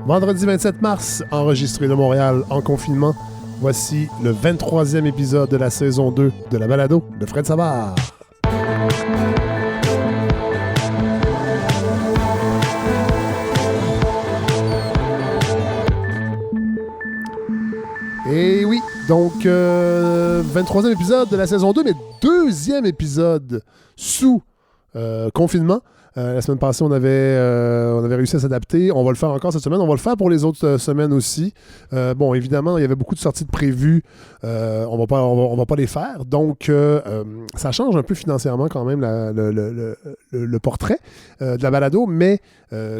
Vendredi 27 mars, enregistré de Montréal en confinement. Voici le 23e épisode de la saison 2 de la balado de Fred Savard. Et oui, donc 23e épisode de la saison 2, mais deuxième épisode sous confinement. La semaine passée, on avait réussi à s'adapter. On va le faire encore cette semaine. On va le faire pour les autres semaines aussi. Bon, évidemment, il y avait beaucoup de sorties de prévues. On va pas les faire. Donc, ça change un peu financièrement quand même le portrait de la balado, mais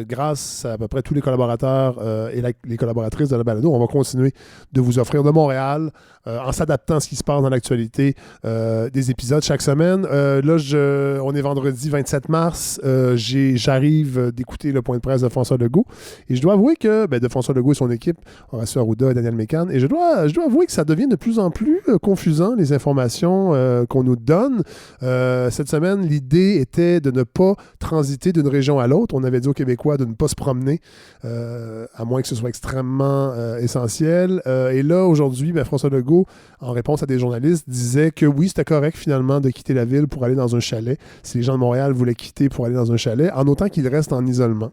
grâce à peu près tous les collaborateurs et les collaboratrices de la balado, on va continuer de vous offrir de Montréal en s'adaptant à ce qui se passe dans l'actualité des épisodes chaque semaine. Là, on est vendredi 27 mars. J'arrive d'écouter le point de presse de François Legault et je dois avouer que, de François Legault et son équipe, Horacio Arruda et Daniel Mécan, et je dois avouer que ça devient de plus en plus confusant, les informations qu'on nous donne. Cette semaine, l'idée était de ne pas transiter d'une région à l'autre. On avait dit aux Québécois de ne pas se promener, à moins que ce soit extrêmement essentiel. Et là, aujourd'hui, François Legault, en réponse à des journalistes, disait que oui, c'était correct finalement de quitter la ville pour aller dans un chalet. Si les gens de Montréal voulaient quitter pour aller dans un chalet, en autant qu'ils restent en isolement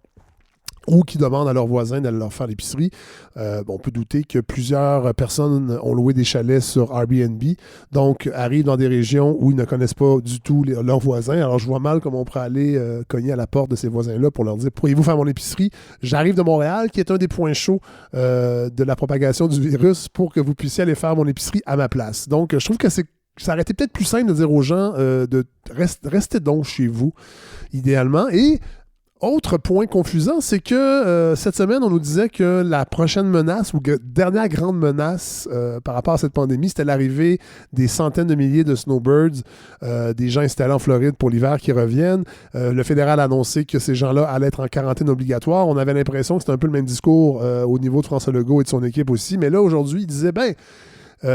ou qui demandent à leurs voisins d'aller leur faire l'épicerie. On peut douter que plusieurs personnes ont loué des chalets sur Airbnb, donc arrivent dans des régions où ils ne connaissent pas du tout leurs voisins. Alors, je vois mal comment on pourrait aller cogner à la porte de ces voisins-là pour leur dire « Pourriez-vous faire mon épicerie? J'arrive de Montréal, qui est un des points chauds de la propagation du virus, pour que vous puissiez aller faire mon épicerie à ma place. » Donc, je trouve que ça aurait été peut-être plus simple de dire aux gens de rester donc chez vous, idéalement. Et autre point confusant, c'est que cette semaine, on nous disait que la prochaine menace ou dernière grande menace par rapport à cette pandémie, c'était l'arrivée des centaines de milliers de snowbirds, des gens installés en Floride pour l'hiver qui reviennent. Le fédéral a annoncé que ces gens-là allaient être en quarantaine obligatoire. On avait l'impression que c'était un peu le même discours au niveau de François Legault et de son équipe aussi. Mais là, aujourd'hui, il disait,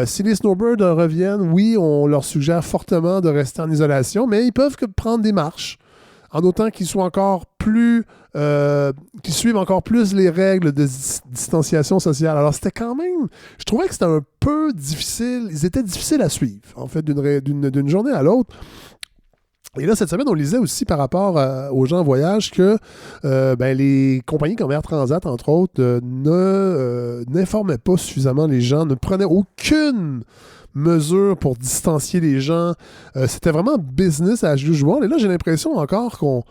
si les snowbirds reviennent, oui, on leur suggère fortement de rester en isolation, mais ils peuvent prendre des marches, en autant qu'ils soient encore plus, qu'ils suivent encore plus les règles de distanciation sociale. Alors, c'était quand même, je trouvais que c'était un peu difficile, ils étaient difficiles à suivre, en fait, d'une journée à l'autre. Et là, cette semaine, on lisait aussi par rapport aux gens en voyage que les compagnies comme Air Transat, entre autres, n'informaient pas suffisamment les gens, ne prenaient aucune mesure pour distancier les gens. C'était vraiment business as usual. Et là, j'ai l'impression encore qu'on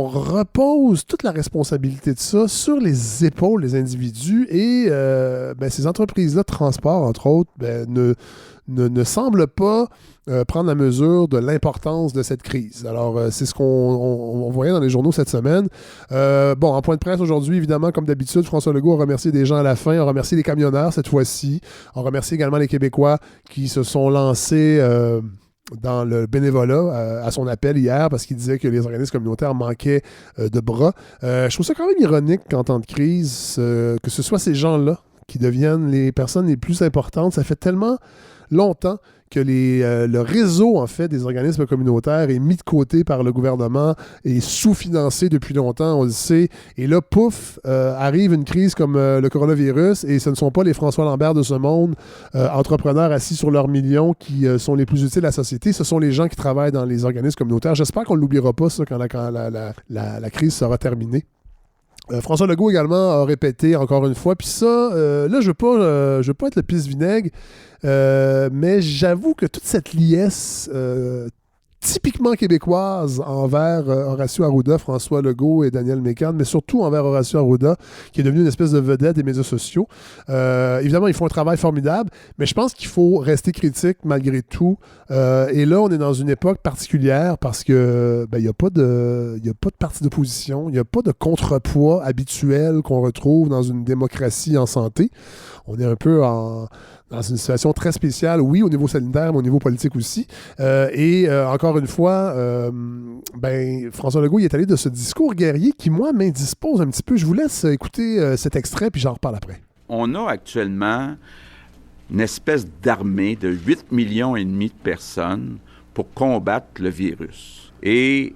repose toute la responsabilité de ça sur les épaules des individus et ces entreprises-là de transport, entre autres, ne semblent pas prendre la mesure de l'importance de cette crise. Alors, c'est ce qu'on voyait dans les journaux cette semaine. En point de presse aujourd'hui, évidemment, comme d'habitude, François Legault a remercié des gens à la fin, a remercié les camionneurs cette fois-ci, a remercié également les Québécois qui se sont lancés dans le bénévolat à son appel hier parce qu'il disait que les organismes communautaires manquaient de bras. Je trouve ça quand même ironique qu'en temps de crise, que ce soit ces gens-là qui deviennent les personnes les plus importantes. Ça fait tellement longtemps que le réseau, en fait, des organismes communautaires est mis de côté par le gouvernement et sous-financé depuis longtemps, on le sait. Et là, pouf, arrive une crise comme le coronavirus et ce ne sont pas les François Lambert de ce monde, entrepreneurs assis sur leurs millions, qui sont les plus utiles à la société. Ce sont les gens qui travaillent dans les organismes communautaires. J'espère qu'on ne l'oubliera pas, ça, quand la crise sera terminée. François Legault également a répété encore une fois, puis ça, là, je veux pas être le pisse-vinaigre, mais j'avoue que toute cette liesse typiquement québécoise envers Horacio Arruda, François Legault et Daniel Mécan, mais surtout envers Horacio Arruda, qui est devenu une espèce de vedette des médias sociaux. Évidemment, ils font un travail formidable, mais je pense qu'il faut rester critique malgré tout. Et là, on est dans une époque particulière parce que il n'y a pas de parti d'opposition, il n'y a pas de contrepoids habituel qu'on retrouve dans une démocratie en santé. On est un peu dans une situation très spéciale, oui, au niveau sanitaire, mais au niveau politique aussi. Encore une fois, François Legault il est allé de ce discours guerrier qui, moi, m'indispose un petit peu. Je vous laisse écouter cet extrait, puis j'en reparle après. On a actuellement une espèce d'armée de 8,5 millions de personnes pour combattre le virus. Et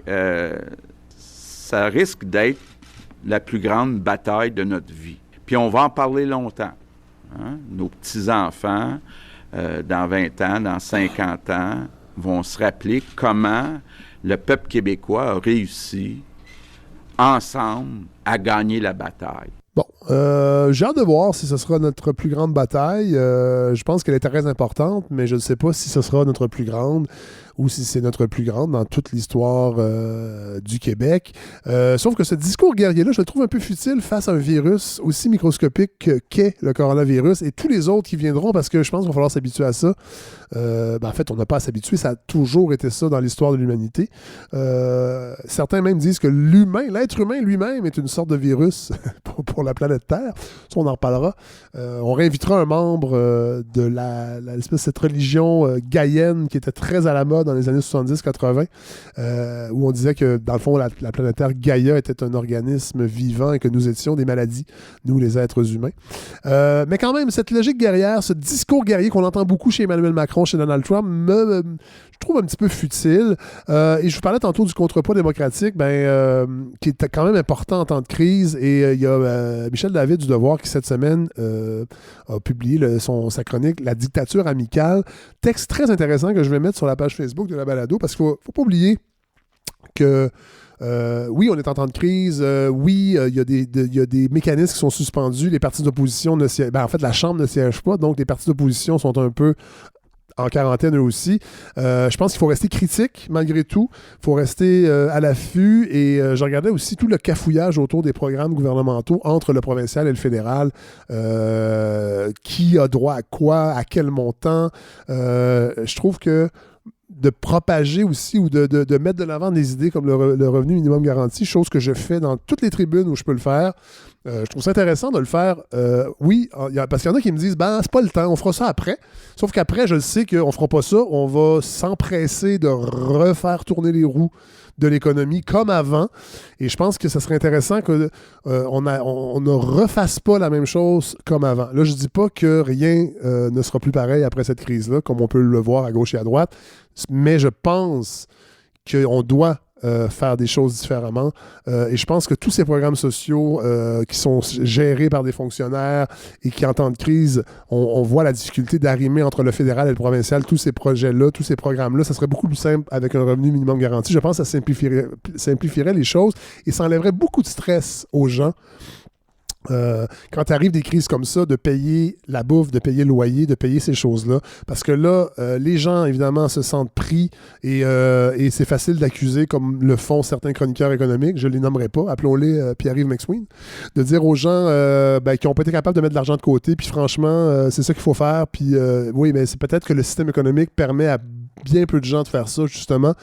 ça risque d'être la plus grande bataille de notre vie. Puis on va en parler longtemps. Hein? Nos petits-enfants, dans 20 ans, dans 50 ans, vont se rappeler comment le peuple québécois a réussi, ensemble, à gagner la bataille. Bon, j'ai hâte de voir si ce sera notre plus grande bataille. Je pense qu'elle est très importante, mais je ne sais pas si ce sera notre plus grande ou si c'est notre plus grande dans toute l'histoire du Québec. Sauf que ce discours guerrier-là, je le trouve un peu futile face à un virus aussi microscopique qu'est le coronavirus et tous les autres qui viendront, parce que je pense qu'il va falloir s'habituer à ça. En fait, on n'a pas à s'habituer, ça a toujours été ça dans l'histoire de l'humanité. Certains même disent que l'être humain lui-même est une sorte de virus pour la planète Terre. Ça, on en reparlera. On réinvitera un membre de l'espèce de cette religion gaïenne qui était très à la mode dans les années 70-80, où on disait que, dans le fond, la planète Terre, Gaïa, était un organisme vivant et que nous étions des maladies, nous, les êtres humains. Mais quand même, cette logique guerrière, ce discours guerrier qu'on entend beaucoup chez Emmanuel Macron, chez Donald Trump, je trouve un petit peu futile. Et je vous parlais tantôt du contrepoids démocratique, qui est quand même important en temps de crise. Et il y a Michel David du Devoir qui, cette semaine, a publié sa chronique « La dictature amicale ». Texte très intéressant que je vais mettre sur la page Facebook de la balado, parce qu'il ne faut pas oublier que oui, on est en temps de crise. Oui, il y a des mécanismes qui sont suspendus. Les partis d'opposition en fait, la Chambre ne siège pas, donc les partis d'opposition sont un peu en quarantaine eux aussi. Je pense qu'il faut rester critique malgré tout. Il faut rester à l'affût. Et je regardais aussi tout le cafouillage autour des programmes gouvernementaux entre le provincial et le fédéral. Qui a droit à quoi, à quel montant. Je trouve que de propager aussi ou de mettre de l'avant des idées comme le revenu minimum garanti, chose que je fais dans toutes les tribunes où je peux le faire. Je trouve ça intéressant de le faire. Oui, parce qu'il y en a qui me disent c'est pas le temps, on fera ça après. Sauf qu'après, je le sais qu'on fera pas ça. On va s'empresser de refaire tourner les roues de l'économie comme avant. Et je pense que ça serait intéressant qu'on ne refasse pas la même chose comme avant. Là, je dis pas que rien ne sera plus pareil après cette crise-là, comme on peut le voir à gauche et à droite. Mais je pense qu'on doit faire des choses différemment. Et je pense que tous ces programmes sociaux qui sont gérés par des fonctionnaires et qui, en temps de crise, on voit la difficulté d'arrimer entre le fédéral et le provincial, tous ces projets-là, tous ces programmes-là, ça serait beaucoup plus simple avec un revenu minimum garanti. Je pense que ça simplifierait les choses et ça enlèverait beaucoup de stress aux gens. Quand arrivent des crises comme ça, de payer la bouffe, de payer le loyer, de payer ces choses-là. Parce que là, les gens, évidemment, se sentent pris et c'est facile d'accuser, comme le font certains chroniqueurs économiques, je ne les nommerai pas, appelons-les Pierre-Yves McSween, de dire aux gens qui n'ont pas été capables de mettre de l'argent de côté, puis franchement, c'est ça qu'il faut faire, puis oui, mais c'est peut-être que le système économique permet à bien peu de gens de faire ça, justement.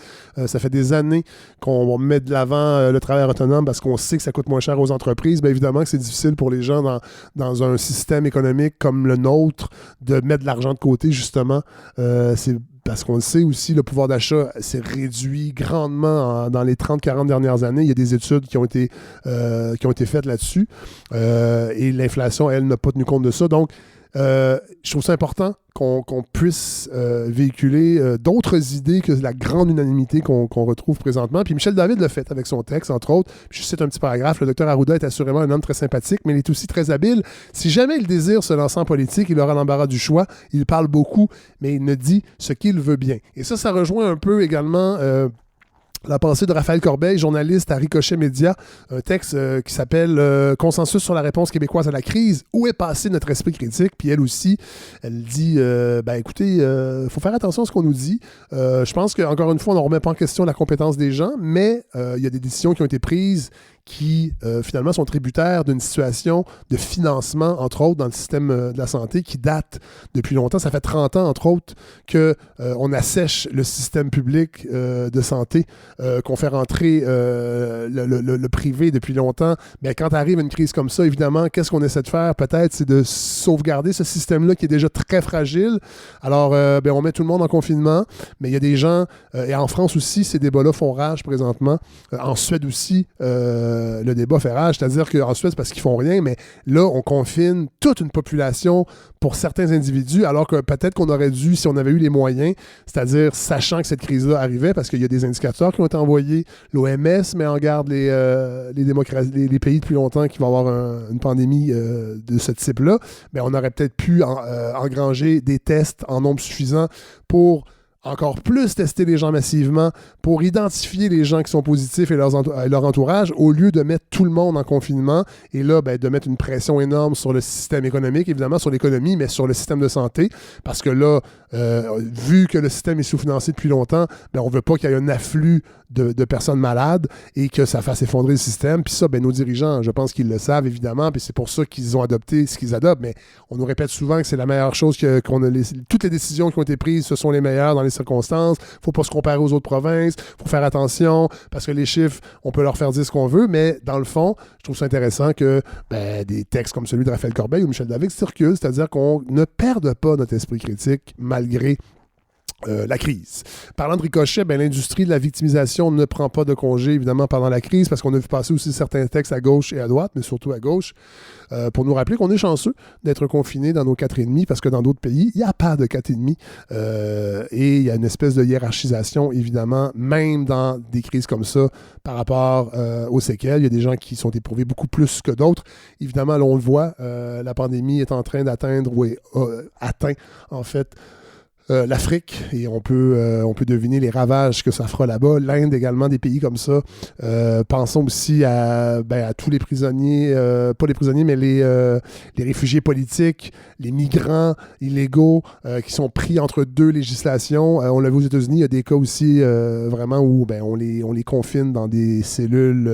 Ça fait des années qu'on met de l'avant le travail autonome parce qu'on sait que ça coûte moins cher aux entreprises. Bien évidemment que c'est difficile pour les gens dans un système économique comme le nôtre de mettre de l'argent de côté, justement. C'est parce qu'on le sait aussi, le pouvoir d'achat s'est réduit grandement dans les 30-40 dernières années. Il y a des études qui ont été faites là-dessus. Et l'inflation, elle, n'a pas tenu compte de ça. Donc, je trouve ça important qu'on puisse véhiculer d'autres idées que la grande unanimité qu'on retrouve présentement. Puis Michel David l'a fait avec son texte, entre autres. Puis je cite un petit paragraphe. Le docteur Arruda est assurément un homme très sympathique, mais il est aussi très habile. Si jamais il désire se lancer en politique, il aura l'embarras du choix. Il parle beaucoup, mais il ne dit ce qu'il veut bien. Et ça rejoint un peu également la pensée de Raphaël Corbeil, journaliste à Ricochet Média, un texte qui s'appelle « Consensus sur la réponse québécoise à la crise. Où est passé notre esprit critique? » Puis elle aussi, elle dit écoutez, faut faire attention à ce qu'on nous dit. Je pense qu'encore une fois, on ne remet pas en question la compétence des gens, mais il y a des décisions qui ont été prises qui, finalement, sont tributaires d'une situation de financement, entre autres, dans le système de la santé, qui date depuis longtemps. Ça fait 30 ans, entre autres, qu'on assèche le système public de santé, qu'on fait rentrer le privé depuis longtemps. Mais quand arrive une crise comme ça, évidemment, qu'est-ce qu'on essaie de faire? Peut-être, c'est de sauvegarder ce système-là qui est déjà très fragile. Alors, on met tout le monde en confinement, mais il y a des gens, et en France aussi, ces débats-là font rage présentement. En Suède aussi, le débat fait rage, c'est-à-dire qu'en Suède, c'est parce qu'ils font rien, mais là, on confine toute une population pour certains individus, alors que peut-être qu'on aurait dû, si on avait eu les moyens, c'est-à-dire sachant que cette crise-là arrivait, parce qu'il y a des indicateurs qui ont été envoyés, l'OMS met en garde les pays depuis longtemps qui vont avoir une pandémie de ce type-là, mais on aurait peut-être pu engranger des tests en nombre suffisant pour encore plus tester les gens massivement, pour identifier les gens qui sont positifs et leur entourage, au lieu de mettre tout le monde en confinement et là, de mettre une pression énorme sur le système économique, évidemment sur l'économie, mais sur le système de santé, parce que là, vu que le système est sous-financé depuis longtemps, on ne veut pas qu'il y ait un afflux de personnes malades et que ça fasse effondrer le système. Puis ça, nos dirigeants, je pense qu'ils le savent, évidemment, puis c'est pour ça qu'ils ont adopté ce qu'ils adoptent, mais on nous répète souvent que c'est la meilleure chose toutes les décisions qui ont été prises, ce sont les meilleures dans les circonstances. Il ne faut pas se comparer aux autres provinces, il faut faire attention, parce que les chiffres, on peut leur faire dire ce qu'on veut, mais dans le fond, je trouve ça intéressant que des textes comme celui de Raphaël Corbeil ou Michel David circulent, c'est-à-dire qu'on ne perde pas notre esprit critique malgré la crise. Parlant de ricochet, l'industrie de la victimisation ne prend pas de congé, évidemment, pendant la crise, parce qu'on a vu passer aussi certains textes à gauche et à droite, mais surtout à gauche, pour nous rappeler qu'on est chanceux d'être confinés dans nos 4,5, parce que dans d'autres pays, il n'y a pas de 4,5. Et il y a une espèce de hiérarchisation, évidemment, même dans des crises comme ça, par rapport aux séquelles. Il y a des gens qui sont éprouvés beaucoup plus que d'autres. Évidemment, là, on le voit, la pandémie est en train d'atteindre, atteint, en fait, l'Afrique, et on peut deviner les ravages que ça fera là-bas. L'Inde également, des pays comme ça. Pensons aussi à tous les prisonniers, pas les prisonniers, mais les réfugiés politiques, les migrants illégaux qui sont pris entre deux législations. On l'a vu aux États-Unis, il y a des cas aussi vraiment où on les confine dans des cellules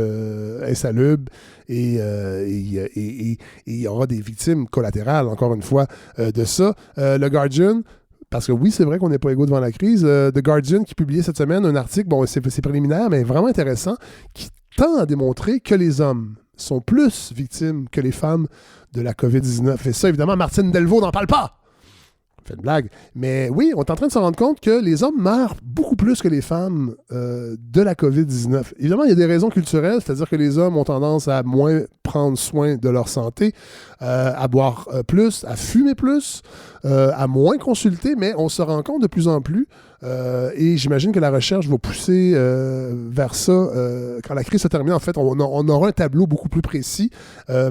insalubres. Et il y aura des victimes collatérales, encore une fois, de ça. Le Guardian, parce que oui, c'est vrai qu'on n'est pas égaux devant la crise. The Guardian qui publiait cette semaine un article, c'est préliminaire, mais vraiment intéressant, qui tend à démontrer que les hommes sont plus victimes que les femmes de la COVID-19. Et ça, évidemment, Martine Delvaux n'en parle pas. Fait une blague. Mais oui, on est en train de se rendre compte que les hommes meurent beaucoup plus que les femmes de la COVID-19. Évidemment, il y a des raisons culturelles, c'est-à-dire que les hommes ont tendance à moins prendre soin de leur santé, à boire plus, à fumer plus, à moins consulter, mais on se rend compte de plus en plus, et j'imagine que la recherche va pousser vers ça quand la crise se termine. En fait, on aura un tableau beaucoup plus précis,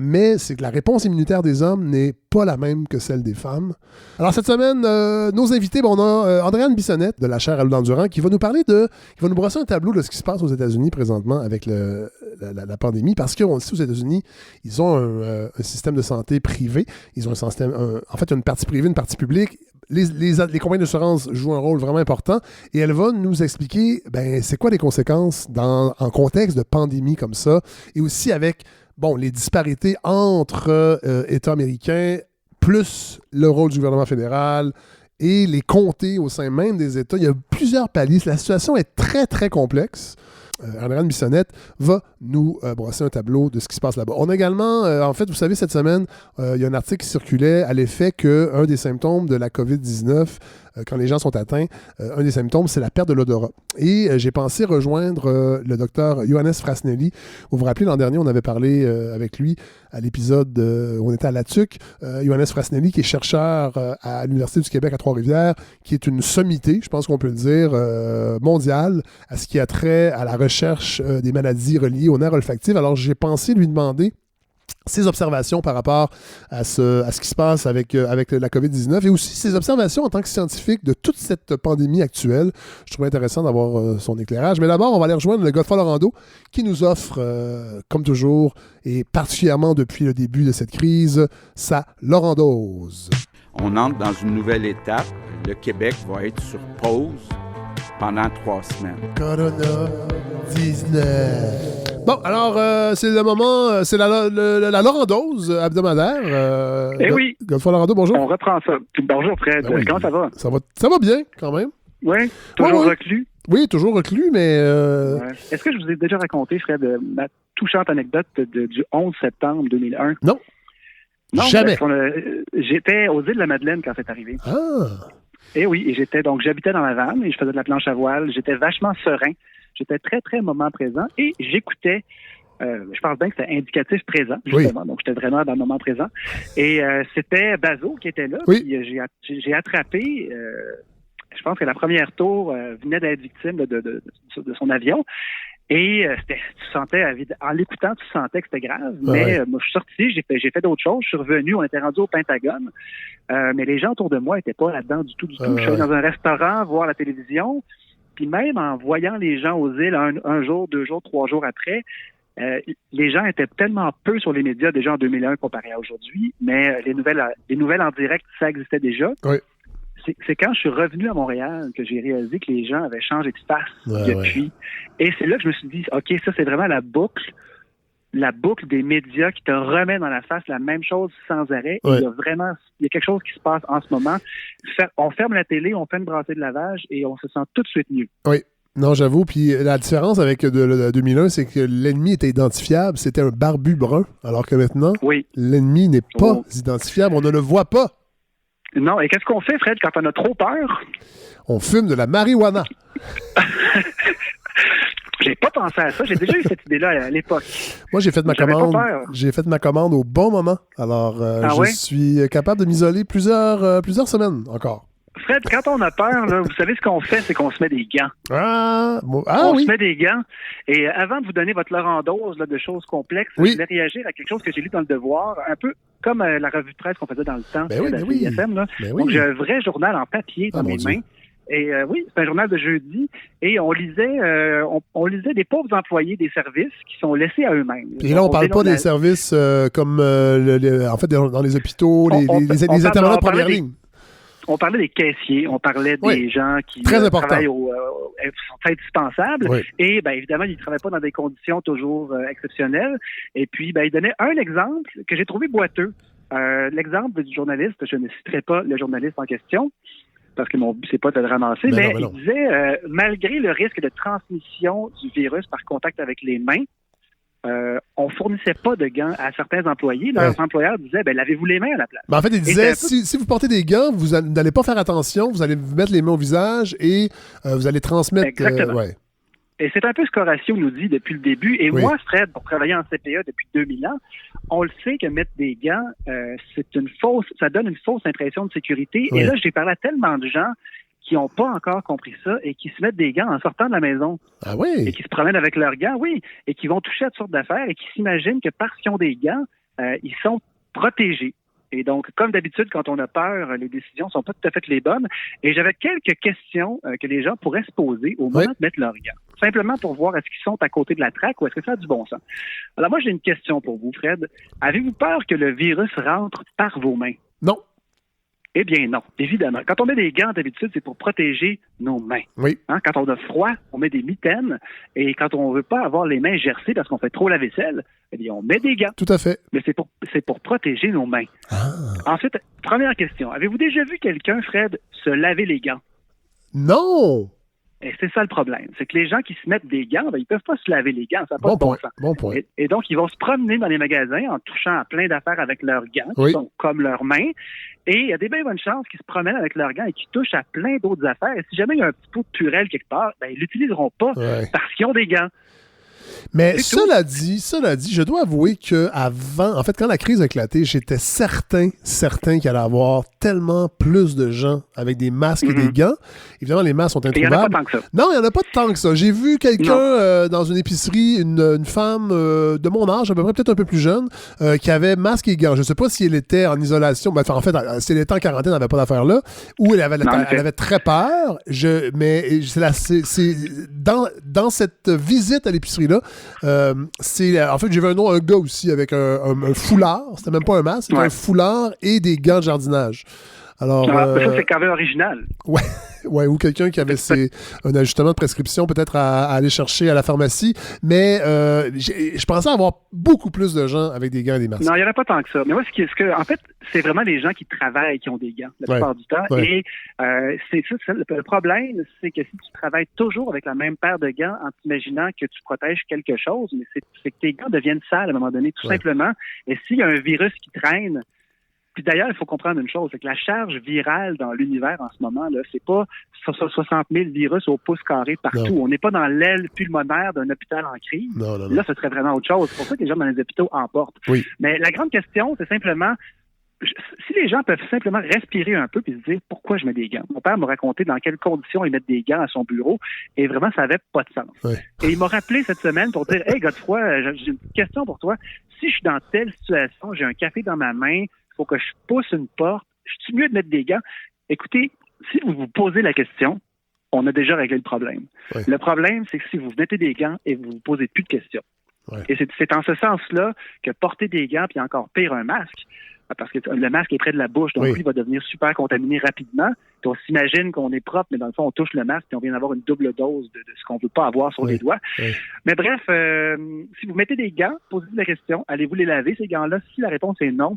mais c'est que la réponse immunitaire des hommes n'est pas la même que celle des femmes. Alors cette semaine, nos invités, on a Andréane Bissonnette de la chaire Alou-Dandurand qui va nous parler qui va nous brosser un tableau de ce qui se passe aux États-Unis présentement avec la pandémie, parce qu'on le sait, aux États-Unis, ils ont un système de santé privé. Ils ont en fait, une partie privée, une partie publique. Les compagnies d'assurance jouent un rôle vraiment important, et elle va nous expliquer c'est quoi les conséquences en contexte de pandémie comme ça, et aussi avec les disparités entre États américains, plus le rôle du gouvernement fédéral et les comtés au sein même des États. Il y a plusieurs paliers. La situation est très, très complexe. Andréane Bissonnette va nous brosser un tableau de ce qui se passe là-bas. On a également, en fait, vous savez, cette semaine, il y a un article qui circulait à l'effet qu'un des symptômes de la COVID-19, quand les gens sont atteints, un des symptômes, c'est la perte de l'odorat. Et j'ai pensé rejoindre le docteur Johannes Frasnelli. Vous vous rappelez, l'an dernier, on avait parlé avec lui à l'épisode où on était à la TUC. Johannes Frasnelli, qui est chercheur à l'Université du Québec à Trois-Rivières, qui est une sommité, je pense qu'on peut le dire, mondiale, à ce qui a trait à la recherche des maladies reliées aux nerfs olfactifs. Alors, j'ai pensé lui demander ses observations par rapport à ce qui se passe avec la COVID-19, et aussi ses observations en tant que scientifique de toute cette pandémie actuelle. Je trouvais intéressant d'avoir son éclairage. Mais d'abord, on va aller rejoindre le Godefroy Lorando qui nous offre, comme toujours, et particulièrement depuis le début de cette crise, sa Lorandose. On entre dans une nouvelle étape. Le Québec va être sur pause pendant 3 semaines. Corona 19. Bon, alors, c'est le moment, c'est la Lorandose hebdomadaire. Oui. Godefroy Lorando, bonjour. On reprend ça. Bonjour, Fred. Oui. Comment ça va? Ça va bien, quand même. Oui, toujours reclus. Oui, toujours reclus, mais... Ouais. Est-ce que je vous ai déjà raconté, Fred, ma touchante anecdote du 11 septembre 2001? Non, jamais. J'étais aux îles de la Madeleine quand c'est arrivé. Ah! Et oui, et j'habitais dans la vanne et je faisais de la planche à voile. J'étais vachement serein. J'étais très, très moment présent et j'écoutais je pense bien que c'était indicatif présent, justement. Donc, j'étais vraiment dans le moment présent. Et c'était Bazo qui était là. Oui. Puis j'ai attrapé... je pense que la première tour venait d'être victime de son avion. Et tu sentais, en l'écoutant, tu sentais que c'était grave. Mais moi, je suis sorti, j'ai fait d'autres choses. Je suis revenu, on était rendu au Pentagone. Mais les gens autour de moi n'étaient pas là-dedans du tout. Je suis allé dans un restaurant, voir la télévision. Puis même en voyant les gens aux îles un jour, 2 jours, 3 jours après, les gens étaient tellement peu sur les médias déjà en 2001 comparé à aujourd'hui. Mais les nouvelles en direct, ça existait déjà. Oui. C'est quand je suis revenu à Montréal que j'ai réalisé que les gens avaient changé de face depuis. Et c'est là que je me suis dit, OK, ça, c'est vraiment la boucle des médias qui te remet dans la face la même chose sans arrêt. Ouais. Il y a quelque chose qui se passe en ce moment. On ferme la télé, on fait une brassée de lavage et on se sent tout de suite mieux. Oui. Non, j'avoue. Puis la différence avec de 2001, c'est que l'ennemi était identifiable. C'était un barbu brun. Alors que maintenant, l'ennemi n'est pas identifiable. On ne le voit pas. Non, et qu'est-ce qu'on fait, Fred, quand on a trop peur? On fume de la marijuana. J'ai pas pensé à ça. J'ai déjà eu cette idée-là à l'époque. Moi, j'ai fait ma commande. J'ai fait ma commande au bon moment. Alors, je suis capable de m'isoler plusieurs semaines encore. Fred, quand on a peur, là, vous savez ce qu'on fait, c'est qu'on se met des gants. On se met des gants. Et avant de vous donner votre lorandose là, de choses complexes, je voulais réagir à quelque chose que j'ai lu dans Le Devoir, un peu comme la revue de presse qu'on faisait dans le temps, IFM. Là. Donc, j'ai un vrai journal en papier dans mes mains. Et c'est un journal de jeudi. Et on lisait des pauvres employés des services qui sont laissés à eux-mêmes. Et là, on parle pas des services comme, en fait, dans les hôpitaux, les intervenants de première ligne. On parlait des caissiers, on parlait des gens qui travaillent sont indispensables. Oui. Et évidemment, ils ne travaillent pas dans des conditions toujours exceptionnelles. Et puis, il donnait un exemple que j'ai trouvé boiteux. L'exemple du journaliste, je ne citerai pas le journaliste en question, parce que mon but, c'est pas de le ramasser, mais il disait, malgré le risque de transmission du virus par contact avec les mains, on fournissait pas de gants à certains employés. Leurs employeurs disaient, lavez-vous les mains à la place. En fait, ils disaient, si vous portez des gants, vous n'allez pas faire attention, vous allez vous mettre les mains au visage et vous allez transmettre... Exactement. Et c'est un peu ce qu'Horatio nous dit depuis le début. Et moi, Fred, pour travailler en CPA depuis 2000 ans, on le sait que mettre des gants, ça donne une fausse impression de sécurité. Et là, j'ai parlé à tellement de gens qui n'ont pas encore compris ça et qui se mettent des gants en sortant de la maison. Ah oui? Et qui se promènent avec leurs gants, et qui vont toucher à toutes sortes d'affaires et qui s'imaginent que parce qu'ils ont des gants, ils sont protégés. Et donc, comme d'habitude, quand on a peur, les décisions ne sont pas tout à fait les bonnes. Et j'avais quelques questions que les gens pourraient se poser au moment de mettre leurs gants. Simplement pour voir est-ce qu'ils sont à côté de la traque ou est-ce que ça a du bon sens. Alors moi, j'ai une question pour vous, Fred. Avez-vous peur que le virus rentre par vos mains? Non. Eh bien non, évidemment. Quand on met des gants, d'habitude, c'est pour protéger nos mains. Oui. Quand on a froid, on met des mitaines. Et quand on ne veut pas avoir les mains gercées parce qu'on fait trop la vaisselle, eh bien, on met des gants. Tout à fait. Mais c'est pour protéger nos mains. Ensuite, première question. Avez-vous déjà vu quelqu'un, Fred, se laver les gants? Non! Et c'est ça le problème. C'est que les gens qui se mettent des gants, ils ne peuvent pas se laver les gants. Ça n'a pas de bon sens. Bon point. Et donc, ils vont se promener dans les magasins en touchant à plein d'affaires avec leurs gants, qui sont comme leurs mains. Et il y a des bien bonnes chances qu'ils se promènent avec leurs gants et qu'ils touchent à plein d'autres affaires. Et si jamais il y a un petit pot de purelle quelque part, ils ne l'utiliseront pas parce qu'ils ont des gants. Mais cela dit, je dois avouer qu'avant, en fait, quand la crise a éclaté, j'étais certain qu'il allait y avoir tellement plus de gens avec des masques et des gants. Évidemment, les masques sont introuvables. Il n'y en a pas tant que ça. Non, il n'y en a pas tant que ça. J'ai vu quelqu'un dans une épicerie, une femme de mon âge, à peu près peut-être un peu plus jeune, qui avait masque et gants. Je ne sais pas si elle était en isolation. En fait, si elle était en quarantaine, elle n'avait pas d'affaire là. Ou elle avait très peur. Mais c'est dans cette visite à l'épicerie-là, en fait, j'ai vu un gars aussi avec un foulard. C'était même pas un masque, c'était un foulard et des gants de jardinage. Alors, ça, c'est quand même original. Ouais, ou quelqu'un qui avait un ajustement de prescription peut-être à aller chercher à la pharmacie. Mais je pensais avoir beaucoup plus de gens avec des gants et des masques. Non, il n'y en a pas tant que ça. Mais moi, en fait, c'est vraiment les gens qui travaillent qui ont des gants la plupart du temps. Et c'est ça, le problème, c'est que si tu travailles toujours avec la même paire de gants en t'imaginant que tu protèges quelque chose, mais c'est que tes gants deviennent sales à un moment donné, tout simplement. Et s'il y a un virus qui traîne, Puis d'ailleurs, il faut comprendre une chose, c'est que la charge virale dans l'univers en ce moment, là, c'est pas 60 000 virus au pouce carré partout. Non. On n'est pas dans l'aile pulmonaire d'un hôpital en crise. Non. Là, ce serait vraiment autre chose. C'est pour ça que les gens dans les hôpitaux emportent. Oui. Mais la grande question, c'est simplement, si les gens peuvent simplement respirer un peu et se dire pourquoi je mets des gants. Mon père m'a raconté dans quelles conditions il met des gants à son bureau et vraiment, ça n'avait pas de sens. Ouais. Et il m'a rappelé cette semaine pour dire « Hey, Godefroy, j'ai une petite question pour toi. Si je suis dans telle situation, j'ai un café dans ma main, il faut que je pousse une porte, je suis mieux de mettre des gants? » Écoutez, si vous vous posez la question, on a déjà réglé le problème. Ouais. Le problème, c'est que si vous mettez des gants et vous vous posez plus de questions. Ouais. Et c'est en ce sens-là que porter des gants, puis encore pire, un masque, parce que le masque est près de la bouche, donc oui. lui, il va devenir super contaminé rapidement. Puis on s'imagine qu'on est propre, mais dans le fond, on touche le masque et on vient d'avoir une double dose de ce qu'on ne veut pas avoir sur les doigts. Oui. Mais bref, si vous mettez des gants, posez-vous la question, allez-vous les laver, ces gants-là? Si la réponse est non,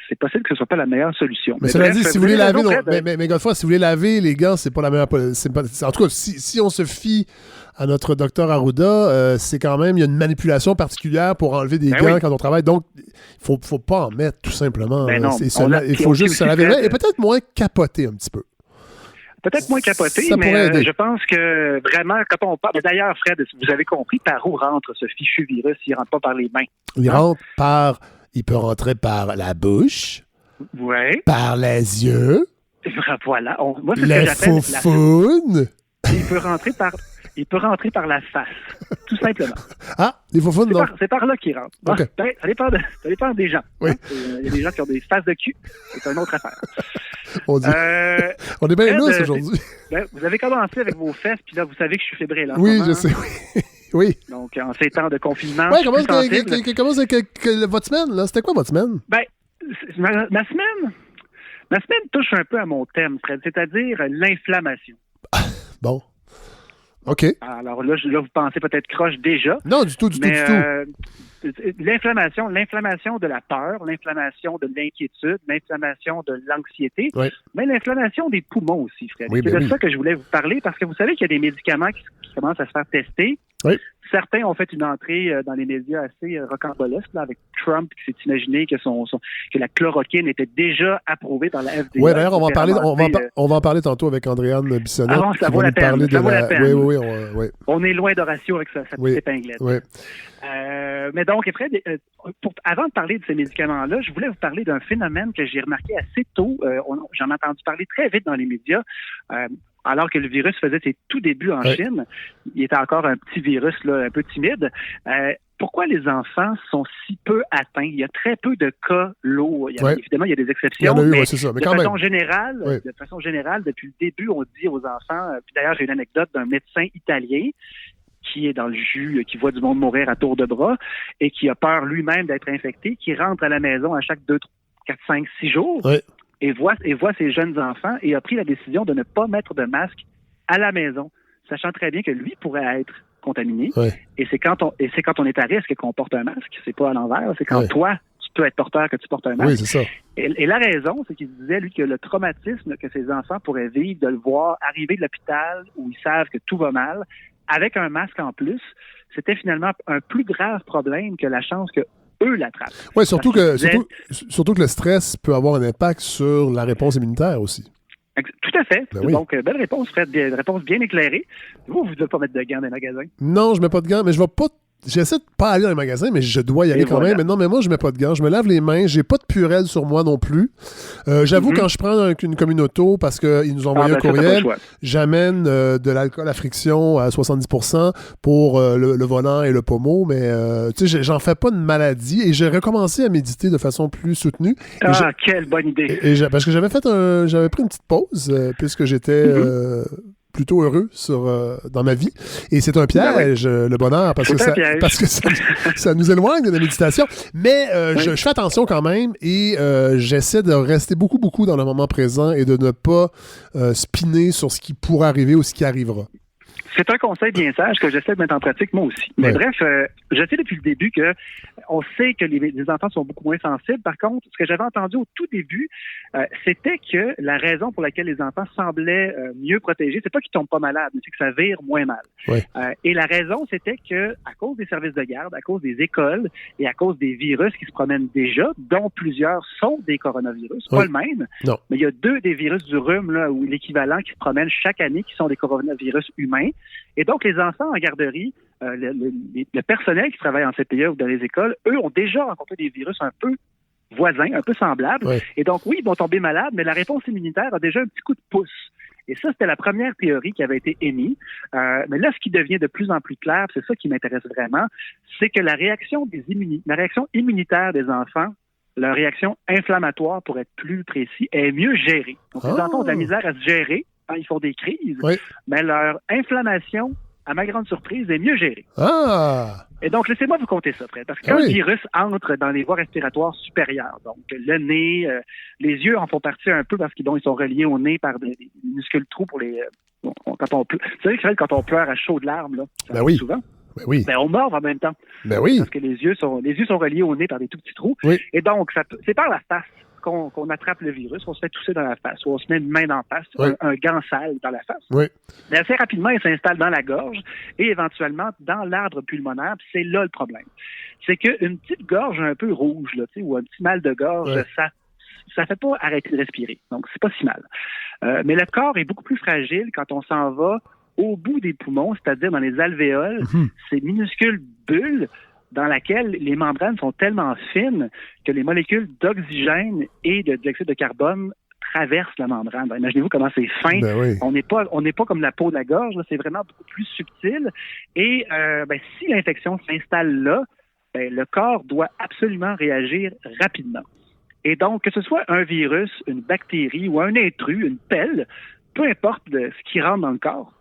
c'est possible que ce ne soit pas la meilleure solution. Mais cela dit, si vous voulez laver, mais Godefroy, si vous voulez laver les gants, c'est pas la meilleure. En tout cas, si on se fie à notre docteur Arruda, c'est quand même, il y a une manipulation particulière pour enlever des gants quand on travaille. Donc, il faut pas en mettre, tout simplement. Non, il faut juste se laver et peut-être moins capoter un petit peu. Peut-être moins capoté, mais je pense que vraiment, quand on parle... D'ailleurs, Fred, vous avez compris par où rentre ce fichu virus? Il ne rentre pas par les mains. Il peut rentrer par la bouche, par les yeux, voilà. Moi, c'est les faufounes. Il peut rentrer par la face, tout simplement. Ah, les faufounes, non. C'est par là qu'il rentre. Okay. Ça dépend des gens. Oui. Il y a des gens qui ont des faces de cul. C'est une autre affaire. On est bien lousse aujourd'hui. Vous avez commencé avec vos fesses, puis là, vous savez que je suis fébrile. Oui, je sais, oui. Donc, en ces temps de confinement, comment c'est votre semaine, là? C'était quoi votre semaine? Ma semaine touche un peu à mon thème, Fred, c'est-à-dire l'inflammation. Bon. OK. Alors là, vous pensez peut-être croche déjà. Non, du tout. L'inflammation de la peur, l'inflammation de l'inquiétude, l'inflammation de l'anxiété, mais l'inflammation des poumons aussi, Fred. C'est de ça que je voulais vous parler, parce que vous savez qu'il y a des médicaments qui commencent à se faire tester. Oui. Certains ont fait une entrée dans les médias assez rocambolesque, là, avec Trump qui s'est imaginé que la chloroquine était déjà approuvée par la FDA. Oui, d'ailleurs, on va en parler tantôt avec Andréane Bissonnette. Ça vaut la peine. Oui. On est loin d'Horatio avec sa petite épinglette. Oui. Mais donc, Fred, avant de parler de ces médicaments-là, je voulais vous parler d'un phénomène que j'ai remarqué assez tôt. J'en ai entendu parler très vite dans les médias. Alors que le virus faisait ses tout débuts en Chine, il était encore un petit virus là, un peu timide. Pourquoi les enfants sont si peu atteints? Il y a très peu de cas lourds. Évidemment, il y a des exceptions. Mais de façon générale, depuis le début, on dit aux enfants, puis d'ailleurs, j'ai une anecdote d'un médecin italien qui est dans le jus, qui voit du monde mourir à tour de bras et qui a peur lui-même d'être infecté, qui rentre à la maison à chaque 2, 4, 5, 6 jours. Oui. Et voit ses jeunes enfants et a pris la décision de ne pas mettre de masque à la maison, sachant très bien que lui pourrait être contaminé. Oui. Et c'est quand on est à risque qu'on porte un masque. C'est pas à l'envers. C'est quand toi, tu peux être porteur que tu portes un masque. Oui, c'est ça. Et la raison, c'est qu'il disait, lui, que le traumatisme que ses enfants pourraient vivre de le voir arriver de l'hôpital où ils savent que tout va mal, avec un masque en plus, c'était finalement un plus grave problème que la chance que eux l'attrapent. Oui, surtout que le stress peut avoir un impact sur la réponse immunitaire aussi. Tout à fait. Donc, belle réponse, Fred. Réponse bien éclairée. Vous ne devez pas mettre de gants dans les magasins. Non, je ne mets pas de gants, mais je vais pas... J'essaie de pas aller dans les magasins, mais je dois y aller quand même. Mais non, mais moi, je mets pas de gants. Je me lave les mains. J'ai pas de Purell sur moi non plus. J'avoue, quand je prends une communauto, parce qu'ils nous ont envoyé un courriel, j'amène de l'alcool à friction à 70% pour le volant et le pommeau. Mais tu sais, j'en fais pas de maladie. Et j'ai recommencé à méditer de façon plus soutenue. Quelle bonne idée! Parce que j'avais pris une petite pause, puisque j'étais... plutôt heureux dans ma vie. Et c'est un piège, le bonheur, parce que ça nous éloigne de la méditation. Mais je fais attention quand même et j'essaie de rester beaucoup dans le moment présent et de ne pas spinner sur ce qui pourrait arriver ou ce qui arrivera. C'est un conseil bien sage que j'essaie de mettre en pratique moi aussi. Mais bref, je sais depuis le début que On sait que les enfants sont beaucoup moins sensibles. Par contre, ce que j'avais entendu au tout début, c'était que la raison pour laquelle les enfants semblaient mieux protégés, c'est pas qu'ils tombent pas malades, mais c'est que ça vire moins mal. Ouais. Et la raison, c'était que à cause des services de garde, à cause des écoles et à cause des virus qui se promènent déjà, dont plusieurs sont des coronavirus, pas le même, non. mais il y a 2 des virus du rhume, là, ou l'équivalent qui se promènent chaque année, qui sont des coronavirus humains. Et donc, les enfants en garderie, le personnel qui travaille en CPE ou dans les écoles, eux ont déjà rencontré des virus un peu voisins, un peu semblables. Ouais. Et donc, oui, ils vont tomber malades, mais la réponse immunitaire a déjà un petit coup de pouce. Et ça, c'était la première théorie qui avait été émise. Mais là, ce qui devient de plus en plus clair, c'est ça qui m'intéresse vraiment, c'est que la réaction immunitaire des enfants, leur réaction inflammatoire, pour être plus précis, est mieux gérée. Donc, les enfants ont de la misère à se gérer quand ils font des crises, mais leur inflammation, à ma grande surprise, est mieux gérée. Ah! Et donc, laissez-moi vous conter ça, Fred. Parce que quand un virus entre dans les voies respiratoires supérieures, donc le nez, les yeux en font partie un peu parce qu'ils sont reliés au nez par des muscles trous pour les... quand on pleure, vous savez, Fred, quand on pleure à chaudes larmes, là, ça arrive souvent. Ben oui. Ben, on mord en même temps. Ben oui. Parce que les yeux sont reliés au nez par des tout petits trous. Oui. Et donc, c'est par la face qu'on attrape le virus. On se fait tousser dans la face, ou on se met une main dans la face, un gant sale dans la face. Oui. Mais assez rapidement, il s'installe dans la gorge et éventuellement dans l'arbre pulmonaire. Puis c'est là le problème. C'est qu'une petite gorge un peu rouge, là, ou un petit mal de gorge, ça fait pas arrêter de respirer. Donc, c'est pas si mal. Mais le corps est beaucoup plus fragile quand on s'en va au bout des poumons, c'est-à-dire dans les alvéoles, ces minuscules bulles dans laquelle les membranes sont tellement fines que les molécules d'oxygène et de dioxyde de carbone traversent la membrane. Ben, imaginez-vous comment c'est fin. Ben oui. On n'est pas comme la peau de la gorge, là, c'est vraiment beaucoup plus subtil. Et si l'infection s'installe là, le corps doit absolument réagir rapidement. Et donc, que ce soit un virus, une bactérie ou un intrus, une pelle, peu importe ce qui rentre dans le corps,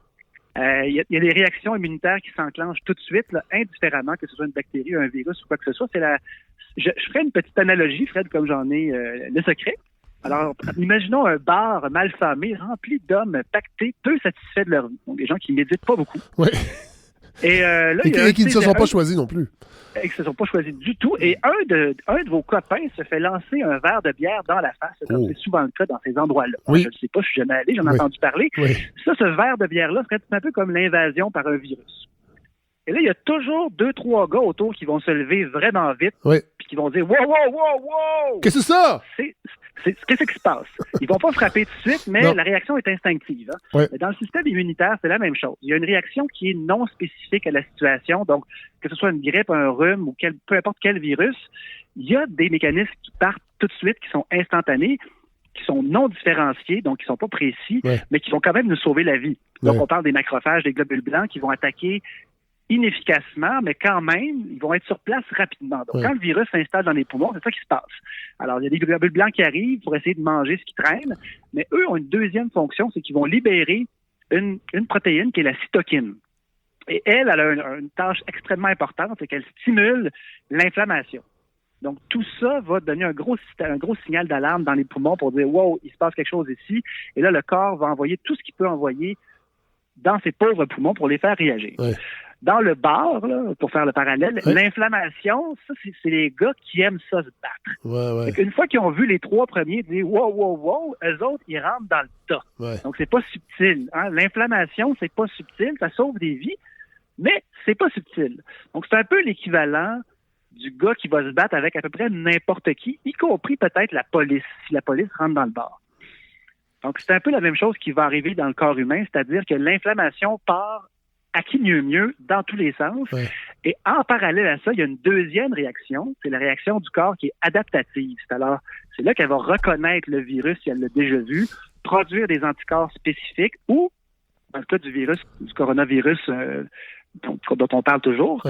il y a des réactions immunitaires qui s'enclenchent tout de suite, là, indifféremment que ce soit une bactérie, un virus ou quoi que ce soit. Je ferai une petite analogie, Fred, comme j'en ai le secret. Alors, imaginons un bar mal famé, rempli d'hommes pactés, peu satisfaits de leur vie. Donc, des gens qui méditent pas beaucoup. Oui. Et là, et qui ne se sont pas choisis non plus. Et qui ne se sont pas choisis du tout. Et un de vos copains se fait lancer un verre de bière dans la face. C'est souvent le cas dans ces endroits-là. Oui. Je ne sais pas, je suis jamais allé, j'en ai entendu parler. Oui. Ça, ce verre de bière-là, c'est un peu comme l'invasion par un virus. Et là, il y a toujours 2-3 gars autour qui vont se lever vraiment vite, puis qui vont dire « Wow, wow, wow, wow! » Qu'est-ce que c'est ça? Qu'est-ce qui se passe? Ils vont pas frapper tout de suite, mais la réaction est instinctive. Hein? Ouais. Dans le système immunitaire, c'est la même chose. Il y a une réaction qui est non spécifique à la situation. Donc, que ce soit une grippe, un rhume ou peu importe quel virus, il y a des mécanismes qui partent tout de suite, qui sont instantanés, qui sont non différenciés, donc qui sont pas précis, mais qui vont quand même nous sauver la vie. Donc, on parle des macrophages, des globules blancs qui vont attaquer inefficacement, mais quand même, ils vont être sur place rapidement. Donc, quand le virus s'installe dans les poumons, c'est ça qui se passe. Alors, il y a des globules blancs qui arrivent pour essayer de manger ce qui traîne, mais eux ont une deuxième fonction, c'est qu'ils vont libérer une protéine qui est la cytokine. Et elle a une tâche extrêmement importante, c'est qu'elle stimule l'inflammation. Donc, tout ça va donner un gros signal d'alarme dans les poumons pour dire « Wow, il se passe quelque chose ici ». Et là, le corps va envoyer tout ce qu'il peut envoyer dans ses pauvres poumons pour les faire réagir. Ouais. Dans le bar, là, pour faire le parallèle, l'inflammation, ça, c'est les gars qui aiment ça se battre. Une fois qu'ils ont vu les 3 premiers dire « Wow, wow, wow », eux autres, ils rentrent dans le tas. Donc, c'est pas subtil. Hein? L'inflammation, c'est pas subtil, ça sauve des vies, mais c'est pas subtil. Donc, c'est un peu l'équivalent du gars qui va se battre avec à peu près n'importe qui, y compris peut-être la police, si la police rentre dans le bar. Donc, c'est un peu la même chose qui va arriver dans le corps humain, c'est-à-dire que l'inflammation part à qui mieux dans tous les sens. Et en parallèle à ça, il y a une deuxième réaction, c'est la réaction du corps qui est adaptative. Alors, c'est là qu'elle va reconnaître le virus si elle l'a déjà vu, produire des anticorps spécifiques ou, dans le cas du coronavirus dont on parle toujours,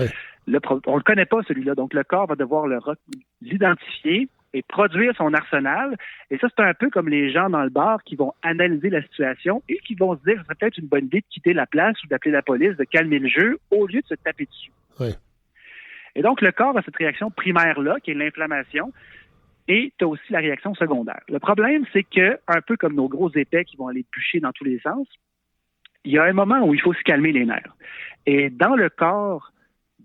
on le connaît pas celui-là, donc le corps va devoir l'identifier et produire son arsenal. Et ça, c'est un peu comme les gens dans le bar qui vont analyser la situation et qui vont se dire que ce serait peut-être une bonne idée de quitter la place ou d'appeler la police, de calmer le jeu, au lieu de se taper dessus. Et donc, le corps a cette réaction primaire-là, qui est l'inflammation, et tu as aussi la réaction secondaire. Le problème, c'est que, un peu comme nos gros épais qui vont aller bûcher dans tous les sens, il y a un moment où il faut se calmer les nerfs. Et dans le corps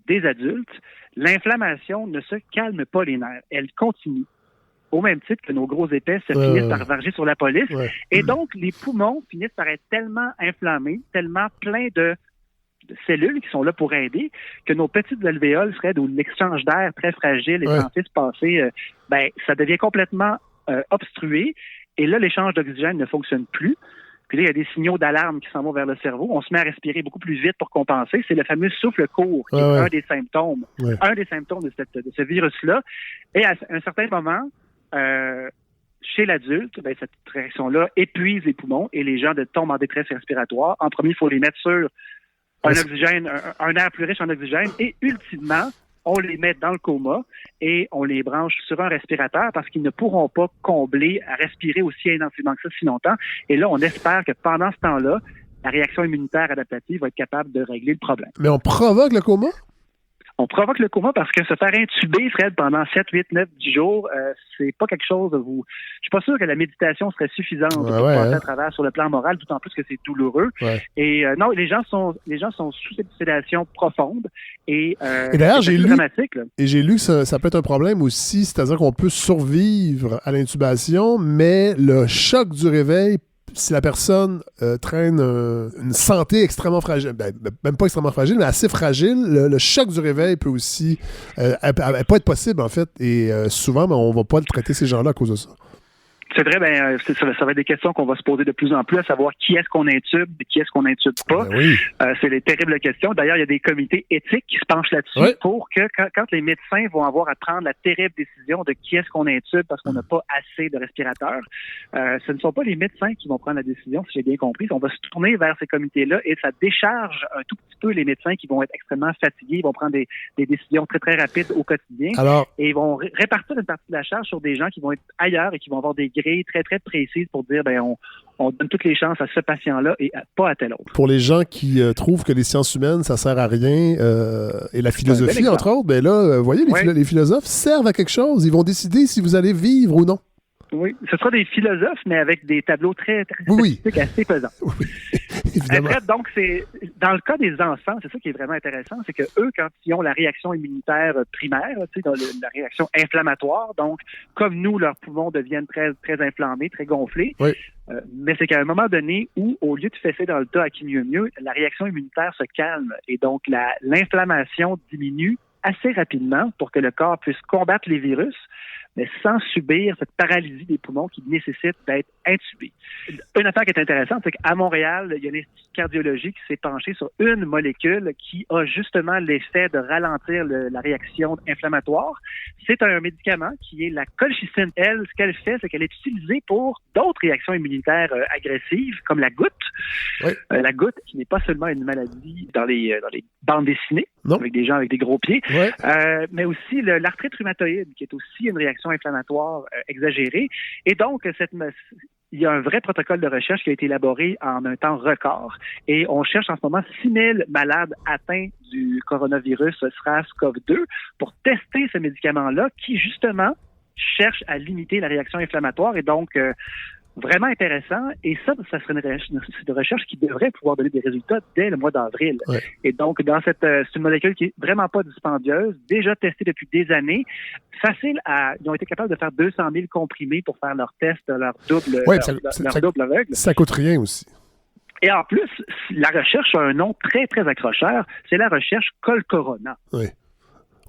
des adultes, l'inflammation ne se calme pas les nerfs. Elle continue. Au même titre que nos gros épais se finissent par varger sur la police. Ouais. Et donc, les poumons finissent par être tellement inflammés, tellement pleins de cellules qui sont là pour aider, que nos petites alvéoles, Fred, où l'échange d'air très fragile est censé se passer, ça devient complètement obstrué. Et là, l'échange d'oxygène ne fonctionne plus. Puis là, il y a des signaux d'alarme qui s'en vont vers le cerveau. On se met à respirer beaucoup plus vite pour compenser. C'est le fameux souffle court qui est un des symptômes. Ouais. Un des symptômes de ce virus-là. Et à un certain moment, chez l'adulte, cette réaction-là épuise les poumons et les gens tombent en détresse respiratoire. En premier, il faut les mettre sur un oxygène, un air plus riche en oxygène. Et ultimement, on les met dans le coma et on les branche sur un respirateur parce qu'ils ne pourront pas combler à respirer aussi intensément que ça si longtemps. Et là, on espère que pendant ce temps-là, la réaction immunitaire adaptative va être capable de régler le problème. Mais on provoque le coma? On provoque le coma parce que se faire intuber, Fred, pendant 7, 8, 9, 10 jours, c'est pas quelque chose de vous... Je suis pas sûr que la méditation serait suffisante pour passer à travers sur le plan moral, d'autant plus que c'est douloureux. Ouais. Et non, les gens sont sous cette sédation profonde et d'ailleurs, j'ai lu dramatique. Là. Et j'ai lu que ça peut être un problème aussi, c'est-à-dire qu'on peut survivre à l'intubation, mais le choc du réveil, si la personne traîne une santé extrêmement fragile, même pas extrêmement fragile, mais assez fragile, le choc du réveil peut aussi pas être possible, en fait. Et souvent, on va pas traiter ces gens-là à cause de ça. C'est vrai, ça va être des questions qu'on va se poser de plus en plus, à savoir qui est-ce qu'on intube et qui est-ce qu'on intube pas. Oui. C'est des terribles questions. D'ailleurs, il y a des comités éthiques qui se penchent là-dessus pour que quand les médecins vont avoir à prendre la terrible décision de qui est-ce qu'on intube parce qu'on n'a pas assez de respirateurs, ce ne sont pas les médecins qui vont prendre la décision, si j'ai bien compris. On va se tourner vers ces comités-là et ça décharge un tout petit peu les médecins qui vont être extrêmement fatigués, ils vont prendre des décisions très, très rapides au quotidien. Et ils vont répartir une partie de la charge sur des gens qui vont être ailleurs et qui vont avoir des grilles très, très précises pour dire on donne toutes les chances à ce patient-là et pas à tel autre. Pour les gens qui trouvent que les sciences humaines, ça sert à rien, et la philosophie, entre autres, vous voyez, les philosophes servent à quelque chose. Ils vont décider si vous allez vivre ou non. Oui, ce sera des philosophes, mais avec des tableaux très, très statistiques assez pesants. Oui, évidemment. Après, donc, dans le cas des enfants, c'est ça qui est vraiment intéressant, c'est que eux, quand ils ont la réaction immunitaire primaire, dans la réaction inflammatoire, donc, comme nous, leurs poumons deviennent très, très inflammés, très gonflés. Oui. Mais c'est qu'à un moment donné où, au lieu de fesser dans le tas à qui mieux, la réaction immunitaire se calme et donc l'inflammation diminue assez rapidement pour que le corps puisse combattre les virus, mais sans subir cette paralysie des poumons qui nécessite d'être intubé. Une affaire qui est intéressante, c'est qu'à Montréal, il y a un institut de cardiologie qui s'est penché sur une molécule qui a justement l'effet de ralentir la réaction inflammatoire. C'est un médicament qui est la colchicine. Elle, ce qu'elle fait, c'est qu'elle est utilisée pour d'autres réactions immunitaires agressives, comme la goutte. Oui. La goutte, qui n'est pas seulement une maladie dans les bandes dessinées, avec des gens avec des gros pieds, mais aussi l'arthrite rhumatoïde, qui est aussi une réaction inflammatoire exagérée. Et donc, il y a un vrai protocole de recherche qui a été élaboré en un temps record. Et on cherche en ce moment 6000 malades atteints du coronavirus SARS-CoV-2 pour tester ce médicament-là qui, justement, cherche à limiter la réaction inflammatoire. Et donc, vraiment intéressant. Et ça serait une recherche qui devrait pouvoir donner des résultats dès le mois d'avril. Ouais. Et donc, c'est une molécule qui est vraiment pas dispendieuse, déjà testée depuis des années, facile ils ont été capables de faire 200 000 comprimés pour faire leur test, leur double, double aveugle. Ça coûte rien aussi. Et en plus, la recherche a un nom très, très accrocheur. C'est la recherche Col-Corona. Oui.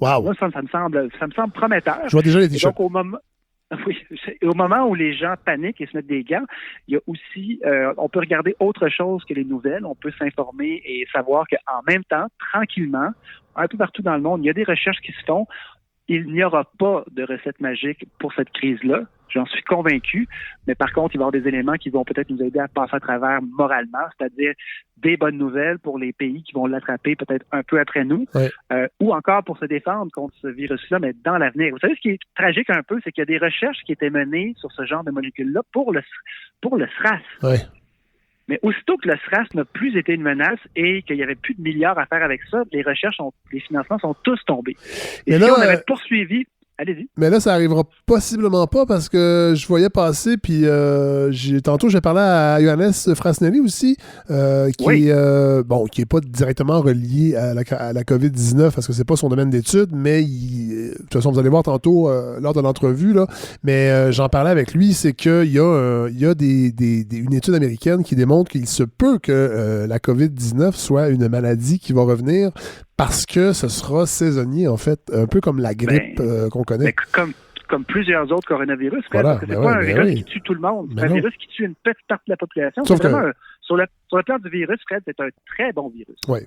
Wow. Moi, ça me semble prometteur. Je vois déjà les t-shirts. Oui, au moment où les gens paniquent et se mettent des gants, il y a aussi, on peut regarder autre chose que les nouvelles, on peut s'informer et savoir qu'en même temps, tranquillement, un peu partout dans le monde, il y a des recherches qui se font. Il n'y aura pas de recette magique pour cette crise-là. J'en suis convaincu. Mais par contre, il va y avoir des éléments qui vont peut-être nous aider à passer à travers moralement, c'est-à-dire des bonnes nouvelles pour les pays qui vont l'attraper peut-être un peu après nous, ou encore pour se défendre contre ce virus-là, mais dans l'avenir. Vous savez, ce qui est tragique un peu, c'est qu'il y a des recherches qui étaient menées sur ce genre de molécules-là pour le SRAS. Ouais. Mais aussitôt que le SRAS n'a plus été une menace et qu'il n'y avait plus de milliards à faire avec ça, les financements sont tous tombés. Et si on avait poursuivi allez-y. Mais là, ça arrivera possiblement pas parce que je voyais passer, puis tantôt, j'ai parlé à Johannes Frasnelli aussi, qui est pas directement relié à la COVID-19 parce que c'est pas son domaine d'études, mais de toute façon, vous allez voir tantôt lors de l'entrevue, là, mais j'en parlais avec lui, c'est qu'il y a une étude américaine qui démontre qu'il se peut que la COVID-19 soit une maladie qui va revenir parce que ce sera saisonnier, en fait, un peu comme la grippe qu'on connaît. Comme plusieurs autres coronavirus, voilà, parce que c'est pas un virus qui tue tout le monde. C'est un virus qui tue une petite partie de la population. Sauf c'est vraiment sur le plan du virus, Fred, c'est un très bon virus. Oui.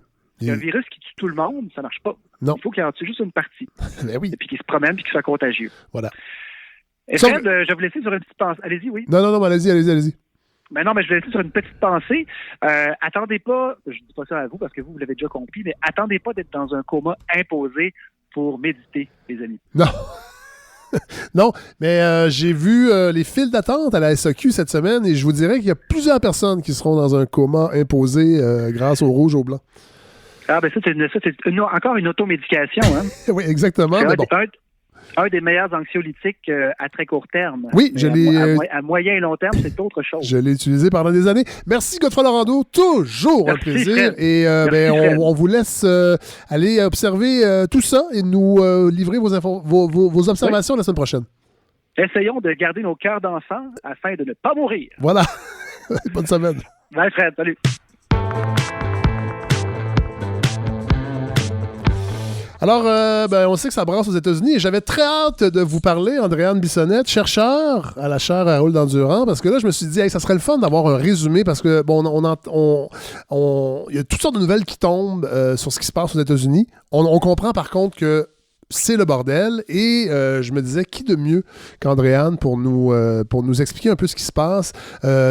Un virus qui tue tout le monde, ça marche pas. Non. Il faut qu'il en tue juste une partie. Ben oui. Et puis qu'il se promène puis qu'il soit contagieux. Voilà. Et Fred, je vais vous laisser sur une petite pensée. Allez-y, oui. Non, allez-y. Mais non, mais je vais laisser sur une petite pensée. Attendez pas, je dis pas ça à vous parce que vous l'avez déjà compris, mais attendez pas d'être dans un coma imposé pour méditer, les amis. Non. Non, mais j'ai vu les files d'attente à la SAQ cette semaine et je vous dirais qu'il y a plusieurs personnes qui seront dans un coma imposé grâce au rouge au blanc. Ah, ben ça, c'est encore une automédication. Hein? Oui, exactement. C'est un des meilleurs anxiolytiques à très court terme. Oui, je l'ai. À moyen et long terme, c'est autre chose. Je l'ai utilisé pendant des années. Merci, Godefroy Lorando. Toujours un plaisir. Fred. Et on vous laisse aller observer tout ça et nous livrer vos observations la semaine prochaine. Essayons de garder nos cœurs d'enfant afin de ne pas mourir. Voilà. Bonne semaine. Bye, Fred. Salut. Alors, on sait que ça brasse aux États-Unis et j'avais très hâte de vous parler, Andréane Bissonnette, chercheur à la chaire Raoul Dandurand, parce que là, je me suis dit, ça serait le fun d'avoir un résumé parce que, il y a toutes sortes de nouvelles qui tombent sur ce qui se passe aux États-Unis. On comprend par contre que c'est le bordel et je me disais, qui de mieux qu'Andréane pour nous expliquer un peu ce qui se passe,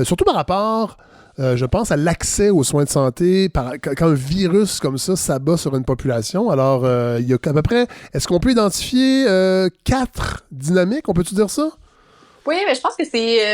surtout par rapport... je pense à l'accès aux soins de santé quand un virus comme ça s'abat sur une population. Alors, il y a à peu près... Est-ce qu'on peut identifier 4 dynamiques? On peut-tu dire ça? Oui, mais je pense que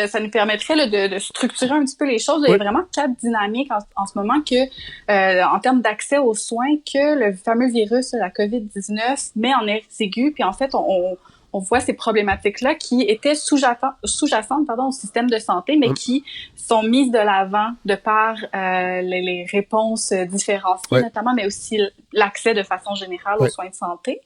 ça nous permettrait de structurer un petit peu les choses. Il y a vraiment 4 dynamiques en ce moment en termes d'accès aux soins que le fameux virus, la COVID-19, met en aigu. Puis en fait, on voit ces problématiques-là qui étaient sous-jacentes au système de santé, mais qui sont mises de l'avant de par les réponses différenciées, notamment, mais aussi l'accès de façon générale aux soins de santé.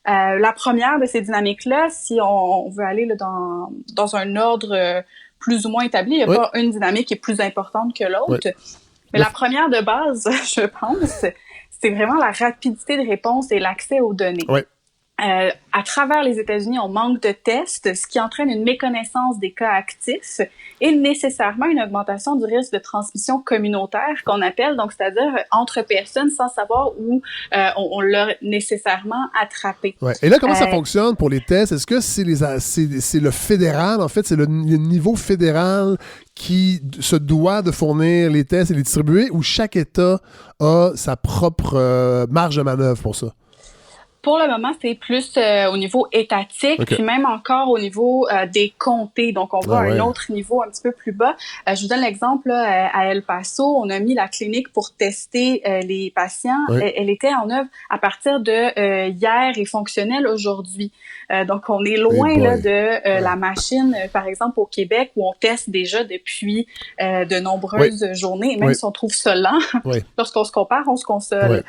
La première de ces dynamiques-là, si on veut aller là, dans un ordre plus ou moins établi, il n'y a pas une dynamique qui est plus importante que l'autre. Mais la première de base, je pense, c'est vraiment la rapidité de réponse et l'accès aux données. À travers les États-Unis, on manque de tests, ce qui entraîne une méconnaissance des cas actifs et nécessairement une augmentation du risque de transmission communautaire qu'on appelle, donc c'est-à-dire entre personnes sans savoir où on l'a nécessairement attrapé. Et là, comment ça fonctionne pour les tests? Est-ce que c'est le fédéral, en fait, c'est le niveau fédéral qui se doit de fournir les tests et les distribuer ou chaque État a sa propre marge de manœuvre pour ça? Pour le moment, c'est plus au niveau étatique, puis même encore au niveau des comtés. Donc, on va à un autre niveau un petit peu plus bas. Je vous donne l'exemple à El Paso. On a mis la clinique pour tester les patients. Elle était en œuvre à partir de hier et fonctionnelle aujourd'hui. Donc, on est loin là de la machine, par exemple, au Québec, où on teste déjà depuis de nombreuses journées. Et même si on trouve ça lent, lorsqu'on se compare, on se console.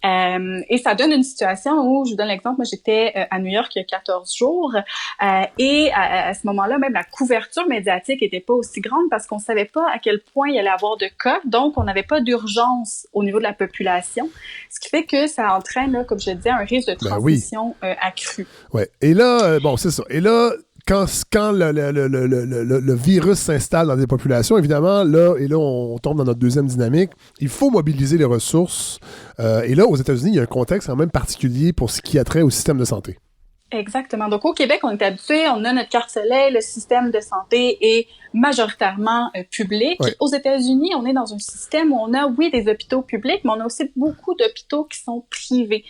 Et ça donne une situation où, je vous donne l'exemple, moi j'étais à New York il y a 14 jours et à ce moment-là, même la couverture médiatique était pas aussi grande parce qu'on savait pas à quel point il y allait avoir de cas, donc on n'avait pas d'urgence au niveau de la population, ce qui fait que ça entraîne, là, comme je le disais, un risque de transmission accru. Et là, c'est ça. Et là, quand le virus s'installe dans des populations, évidemment, là on tombe dans notre deuxième dynamique, il faut mobiliser les ressources. Et là, aux États-Unis, il y a un contexte quand même particulier pour ce qui a trait au système de santé. Exactement. Donc, au Québec, on est habitué, on a notre carte soleil, le système de santé est majoritairement public. Aux États-Unis, on est dans un système où on a, des hôpitaux publics, mais on a aussi beaucoup d'hôpitaux qui sont privés.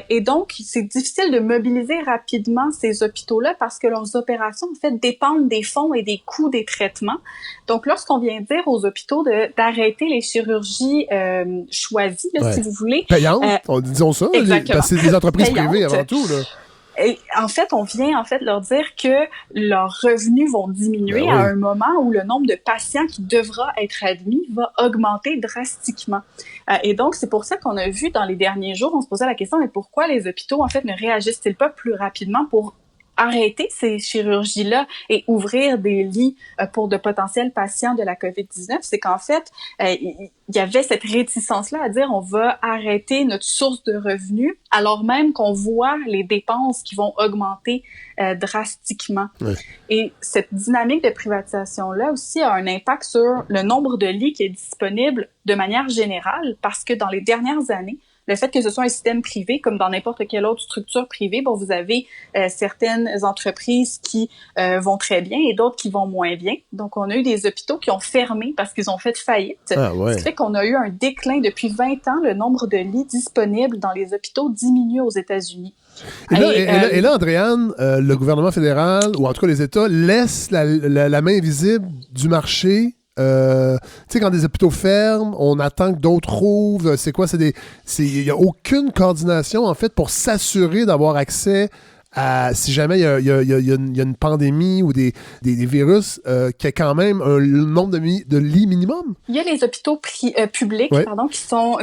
Et donc, c'est difficile de mobiliser rapidement ces hôpitaux-là parce que leurs opérations, en fait, dépendent des fonds et des coûts des traitements. Donc, lorsqu'on vient dire aux hôpitaux d'arrêter les chirurgies choisies, là, si vous voulez. Payantes, disons ça, parce que c'est des entreprises privées avant tout, là. Et en fait, on vient leur dire que leurs revenus vont diminuer à un moment où le nombre de patients qui devra être admis va augmenter drastiquement. Et donc, c'est pour ça qu'on a vu dans les derniers jours, on se posait la question, mais pourquoi les hôpitaux, en fait, ne réagissent-ils pas plus rapidement pour arrêter ces chirurgies-là et ouvrir des lits pour de potentiels patients de la COVID-19, c'est qu'en fait, il y avait cette réticence-là à dire on va arrêter notre source de revenus alors même qu'on voit les dépenses qui vont augmenter drastiquement. Oui. Et cette dynamique de privatisation-là aussi a un impact sur le nombre de lits qui est disponible de manière générale parce que dans les dernières années, le fait que ce soit un système privé, comme dans n'importe quelle autre structure privée, bon, vous avez certaines entreprises qui vont très bien et d'autres qui vont moins bien. Donc, on a eu des hôpitaux qui ont fermé parce qu'ils ont fait faillite. Ah, ouais. Ce qui fait qu'on a eu un déclin depuis 20 ans. Le nombre de lits disponibles dans les hôpitaux diminue aux États-Unis. Et là, Andréane, le gouvernement fédéral, ou en tout cas les États, laissent la main visible du marché. Tu sais, quand des hôpitaux ferment, on attend que d'autres ouvrent. C'est quoi? Il n'y a aucune coordination, en fait, pour s'assurer d'avoir accès à, si jamais il y a une pandémie ou des virus, qu'il y a quand même un nombre de lits minimum. Il y a les hôpitaux publics,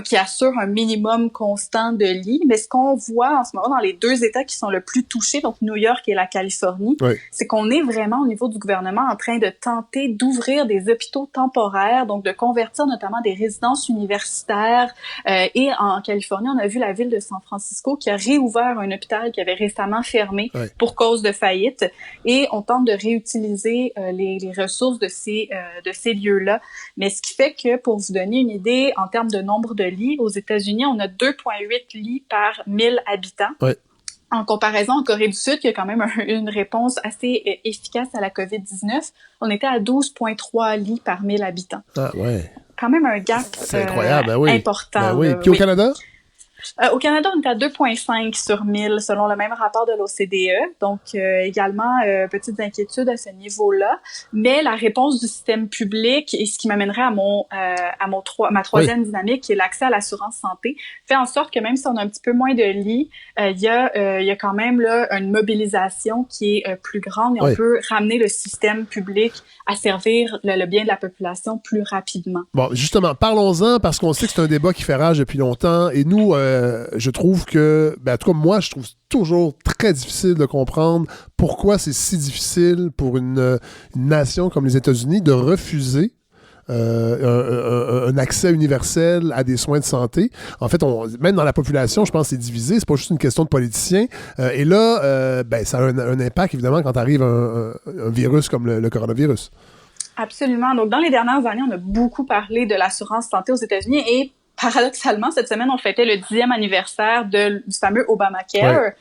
qui assurent un minimum constant de lits, mais ce qu'on voit en ce moment dans les deux États qui sont le plus touchés, donc New York et la Californie, c'est qu'on est vraiment au niveau du gouvernement en train de tenter d'ouvrir des hôpitaux temporaires, donc de convertir notamment des résidences universitaires. Et en Californie, on a vu la ville de San Francisco qui a réouvert un hôpital qui avait récemment fermé pour cause de faillite, et on tente de réutiliser les ressources de ces lieux-là. Mais ce qui fait que, pour vous donner une idée, en termes de nombre de lits, aux États-Unis, on a 2,8 lits par 1000 habitants. Ouais. En comparaison, en Corée du Sud, qui a quand même une réponse assez efficace à la COVID-19, on était à 12,3 lits par 1000 habitants. Ah ouais. Quand même un gap incroyable, important. Ben oui. Puis au Canada? Au Canada, on est à 2,5 sur 1000 selon le même rapport de l'OCDE. Donc, également, petites inquiétudes à ce niveau-là. Mais la réponse du système public, et ce qui m'amènerait à ma troisième dynamique, qui est l'accès à l'assurance santé, fait en sorte que même si on a un petit peu moins de lits, il y a quand même là une mobilisation qui est plus grande et on peut ramener le système public à servir le bien de la population plus rapidement. Bon, justement, parlons-en, parce qu'on sait que c'est un débat qui fait rage depuis longtemps. Et nous, je trouve que, en tout cas, moi, je trouve toujours très difficile de comprendre pourquoi c'est si difficile pour une nation comme les États-Unis de refuser un accès universel à des soins de santé. En fait, même dans la population, je pense que c'est divisé. C'est pas juste une question de politiciens. Et là, ça a un impact, évidemment, quand arrive un virus comme le coronavirus. Absolument. Donc, dans les dernières années, on a beaucoup parlé de l'assurance santé aux États-Unis et paradoxalement, cette semaine, on fêtait le 10e anniversaire du fameux Obamacare.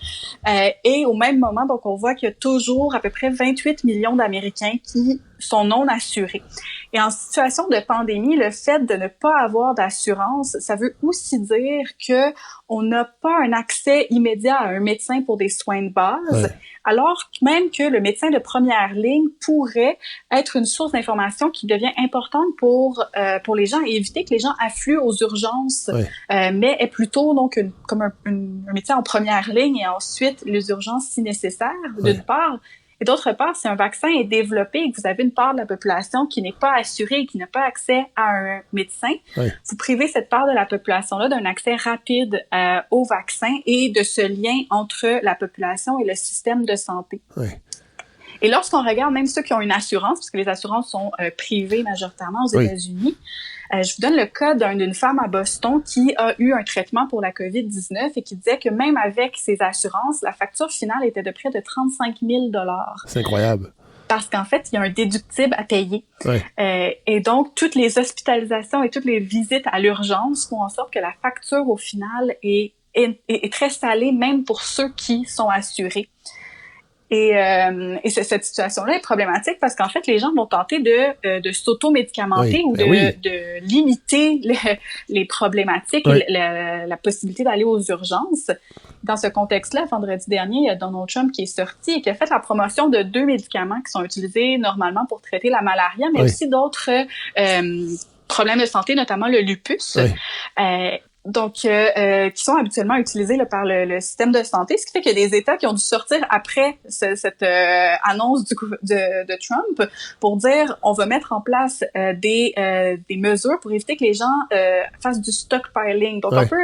Et au même moment, donc, on voit qu'il y a toujours à peu près 28 millions d'Américains qui sont non assurés. Et en situation de pandémie, le fait de ne pas avoir d'assurance, ça veut aussi dire que on n'a pas un accès immédiat à un médecin pour des soins de base, alors même que le médecin de première ligne pourrait être une source d'information qui devient importante pour les gens et éviter que les gens affluent aux urgences, mais est plutôt donc comme un médecin en première ligne et ensuite les urgences si nécessaire, d'une part. Et d'autre part, si un vaccin est développé et que vous avez une part de la population qui n'est pas assurée et qui n'a pas accès à un médecin, vous privez cette part de la population-là d'un accès rapide au vaccin et de ce lien entre la population et le système de santé. Et lorsqu'on regarde même ceux qui ont une assurance, parce que les assurances sont privées majoritairement aux États-Unis, je vous donne le cas d'une femme à Boston qui a eu un traitement pour la COVID-19 et qui disait que même avec ses assurances, la facture finale était de près de 35 000 $. C'est incroyable. Parce qu'en fait, il y a un déductible à payer. Et donc, toutes les hospitalisations et toutes les visites à l'urgence font en sorte que la facture, au final, est très salée, même pour ceux qui sont assurés. Et cette situation-là est problématique parce qu'en fait, les gens vont tenter de s'auto-médicamenter ou de limiter les problématiques et la possibilité d'aller aux urgences. Dans ce contexte-là, vendredi dernier, il y a Donald Trump qui est sorti et qui a fait la promotion de 2 médicaments qui sont utilisés normalement pour traiter la malaria, mais aussi d'autres problèmes de santé, notamment le lupus. Donc, qui sont habituellement utilisés là, par le système de santé, ce qui fait qu'il y a des États qui ont dû sortir après cette annonce de Trump pour dire on va mettre en place des mesures pour éviter que les gens fassent du stockpiling. Donc, un peu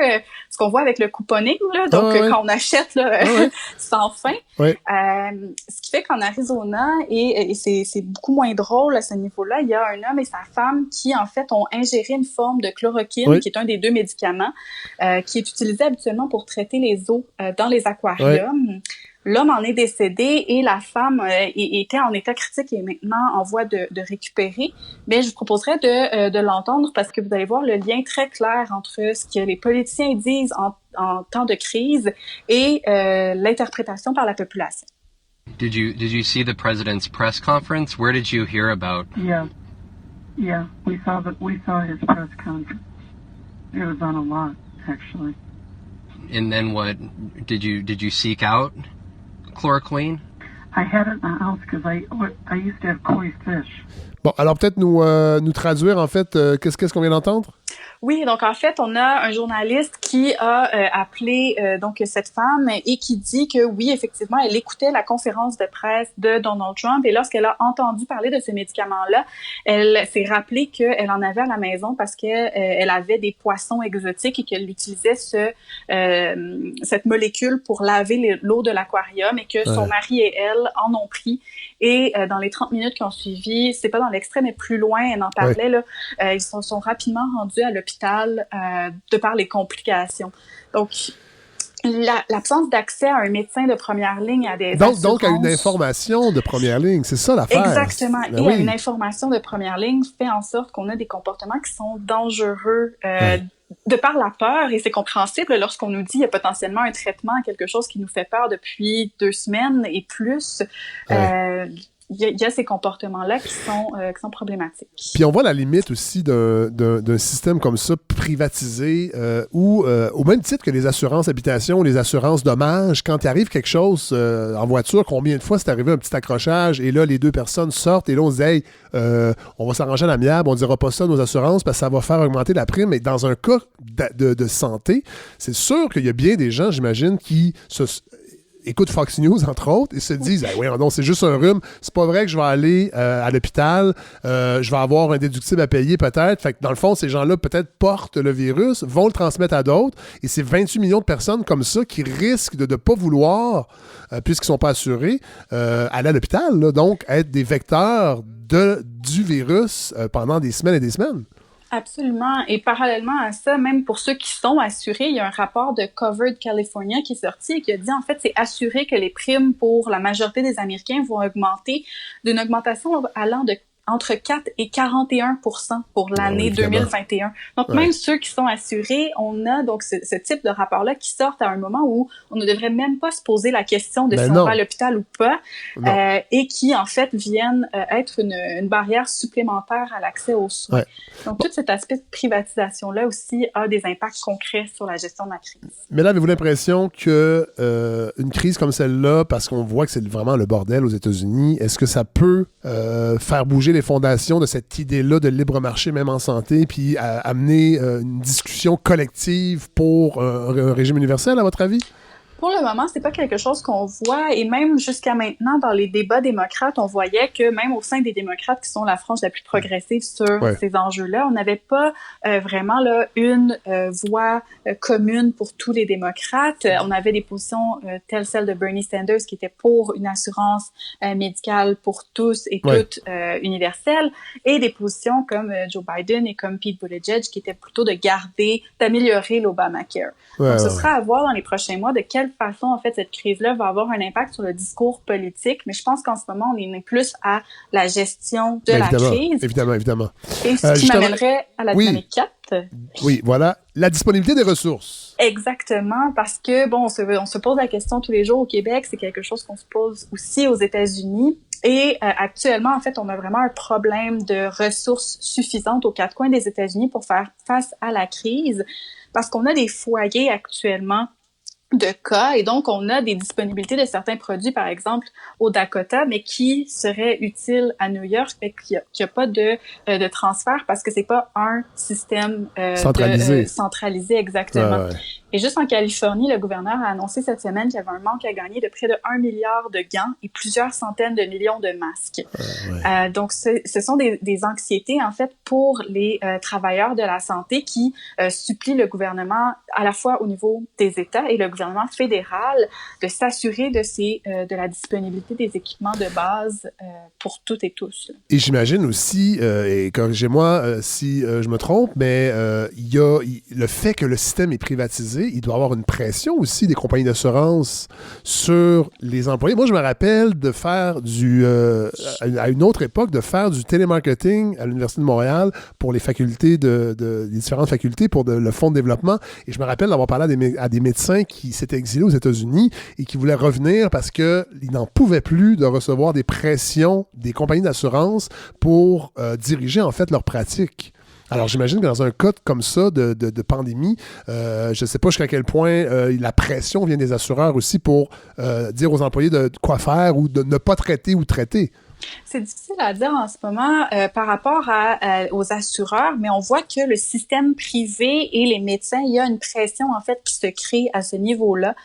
ce qu'on voit avec le couponing, là, donc quand on achète là, sans fin. Ce qui fait qu'en Arizona, et c'est beaucoup moins drôle à ce niveau-là, il y a un homme et sa femme qui, en fait, ont ingéré une forme de chloroquine, qui est un des 2 médicaments qui est utilisé habituellement pour traiter les eaux dans les aquariums. L'homme en est décédé et la femme était en état critique et est maintenant en voie de récupérer. Mais je vous proposerais de l'entendre parce que vous allez voir le lien très clair entre ce que les politiciens disent en temps de crise et l'interprétation par la population. Did you see the president's press conference? Where did you hear about? Yeah, we saw his press conference. It was on a lot, actually. And then what? Did you seek out chloroquine? I had it in the house because I used to have koi fish. Bon, alors peut-être nous traduire en fait qu'est-ce qu'on vient d'entendre? Oui, donc en fait, on a un journaliste qui a appelé donc cette femme et qui dit que oui, effectivement, elle écoutait la conférence de presse de Donald Trump et lorsqu'elle a entendu parler de ce médicament-là, elle s'est rappelé qu'elle en avait à la maison parce qu'elle avait des poissons exotiques et qu'elle utilisait cette molécule pour laver l'eau de l'aquarium et que son mari et elle en ont pris. Et dans les 30 minutes qui ont suivi, c'est pas dans l'extrait, mais plus loin, elle en parlait, là, ils sont rapidement rendus à l'hôpital de par les complications. Donc, l'absence d'accès à un médecin de première ligne à des assurances... Donc à une information de première ligne, c'est ça l'affaire. Exactement. Et à une information de première ligne fait en sorte qu'on a des comportements qui sont dangereux de par la peur, et c'est compréhensible lorsqu'on nous dit qu'il y a potentiellement un traitement à quelque chose qui nous fait peur depuis 2 semaines et plus. Il y a ces comportements-là qui sont problématiques. Puis on voit la limite aussi d'un système comme ça privatisé où, au même titre que les assurances habitation, les assurances dommages, quand il arrive quelque chose en voiture, combien de fois c'est arrivé un petit accrochage et là, les 2 personnes sortent et là, on se dit « Hey, on va s'arranger à l'amiable, on ne dira pas ça à nos assurances parce que ça va faire augmenter la prime. » Mais dans un cas de santé, c'est sûr qu'il y a bien des gens, j'imagine, qui écoutent Fox News, entre autres, et se disent « Oui, non, c'est juste un rhume. C'est pas vrai que je vais aller à l'hôpital. Je vais avoir un déductible à payer peut-être. » Fait que dans le fond, ces gens-là peut-être portent le virus, vont le transmettre à d'autres. Et c'est 28 millions de personnes comme ça qui risquent de ne pas vouloir, puisqu'ils ne sont pas assurés, aller à l'hôpital. Là, donc, être des vecteurs du virus pendant des semaines et des semaines. Absolument. Et parallèlement à ça, même pour ceux qui sont assurés, il y a un rapport de Covered California qui est sorti et qui a dit, en fait, c'est assuré que les primes pour la majorité des Américains vont augmenter d'une augmentation allant de entre 4 et 41% pour l'année 2021. Donc, même ceux qui sont assurés, on a donc ce type de rapport-là qui sortent à un moment où on ne devrait même pas se poser la question de si on va à l'hôpital ou pas, et qui, en fait, viennent être une barrière supplémentaire à l'accès aux soins. Donc, tout cet aspect de privatisation-là aussi a des impacts concrets sur la gestion de la crise. Mais là, avez-vous l'impression que une crise comme celle-là, parce qu'on voit que c'est vraiment le bordel aux États-Unis, est-ce que ça peut faire bouger les fondations de cette idée-là de libre marché, même en santé, puis amener une discussion collective pour un régime universel, à votre avis? Pour le moment, c'est pas quelque chose qu'on voit, et même jusqu'à maintenant, dans les débats démocrates, on voyait que même au sein des démocrates, qui sont la frange la plus progressive sur ces enjeux-là, on n'avait pas vraiment là une voix commune pour tous les démocrates. On avait des positions telles celles de Bernie Sanders, qui était pour une assurance médicale pour tous et toutes universelle, et des positions comme Joe Biden et comme Pete Buttigieg, qui étaient plutôt d'améliorer l'Obamacare. Donc, ce sera à voir dans les prochains mois de quelle façon, en fait, cette crise-là va avoir un impact sur le discours politique, mais je pense qu'en ce moment, on est plus à la gestion de la crise. Évidemment. Et ce qui m'amènerait à la dynamique 4. Oui, voilà. La disponibilité des ressources. Exactement, parce que, bon, on se pose la question tous les jours au Québec, c'est quelque chose qu'on se pose aussi aux États-Unis. Et actuellement, en fait, on a vraiment un problème de ressources suffisantes aux 4 coins des États-Unis pour faire face à la crise, parce qu'on a des foyers actuellement de cas, et donc on a des disponibilités de certains produits, par exemple au Dakota, mais qui seraient utiles à New York, mais qu'il n'y a pas de transfert parce que c'est pas un système centralisé exactement. Ouais. Et juste en Californie, le gouverneur a annoncé cette semaine qu'il y avait un manque à gagner de près de 1 milliard de gants et plusieurs centaines de millions de masques. Donc ce sont des anxiétés en fait pour les travailleurs de la santé qui supplient le gouvernement à la fois au niveau des États et le gouvernement fédéral de s'assurer de la disponibilité des équipements de base pour toutes et tous. Et j'imagine aussi, et corrigez-moi si je me trompe, mais il y a le fait que le système est privatisé, il doit y avoir une pression aussi des compagnies d'assurance sur les employés. Moi, je me rappelle de faire à une autre époque, de faire du télémarketing à l'Université de Montréal pour les facultés les différentes facultés pour le fonds de développement. Et je me rappelle d'avoir parlé à des médecins qui s'étaient exilés aux États-Unis et qui voulaient revenir parce qu'ils n'en pouvaient plus de recevoir des pressions des compagnies d'assurance pour diriger en fait leur pratique. Alors, j'imagine que dans un cas comme ça de pandémie, je ne sais pas jusqu'à quel point la pression vient des assureurs aussi pour dire aux employés de quoi faire ou de ne pas traiter ou traiter. C'est difficile à dire en ce moment par rapport aux assureurs, mais on voit que le système privé et les médecins, il y a une pression en fait qui se crée à ce niveau-là.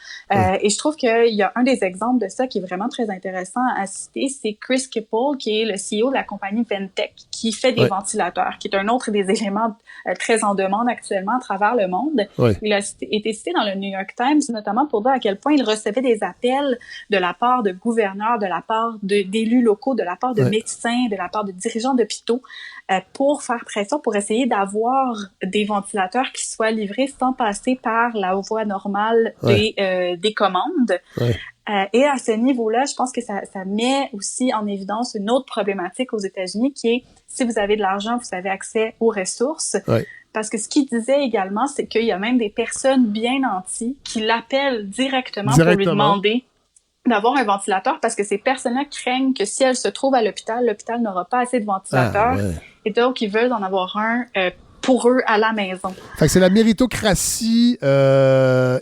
Et je trouve qu'il y a un des exemples de ça qui est vraiment très intéressant à citer, c'est Chris Kipple, qui est le CEO de la compagnie Ventec, qui fait des ventilateurs, qui est un autre des éléments très en demande actuellement à travers le monde. Il a été cité dans le New York Times, notamment pour dire à quel point il recevait des appels de la part de gouverneurs, de la part d'élus locaux, de la part de médecins, de la part de dirigeants d'hôpitaux pour faire pression, pour essayer d'avoir des ventilateurs qui soient livrés sans passer par la voie normale des commandes. Et à ce niveau-là, je pense que ça met aussi en évidence une autre problématique aux États-Unis qui est, si vous avez de l'argent, vous avez accès aux ressources. Parce que ce qu'il disait également, c'est qu'il y a même des personnes bien nanties qui l'appellent directement pour lui demander d'avoir un ventilateur parce que ces personnes-là craignent que si elles se trouvent à l'hôpital n'aura pas assez de ventilateurs et donc ils veulent en avoir un pour eux à la maison. Fait que c'est la méritocratie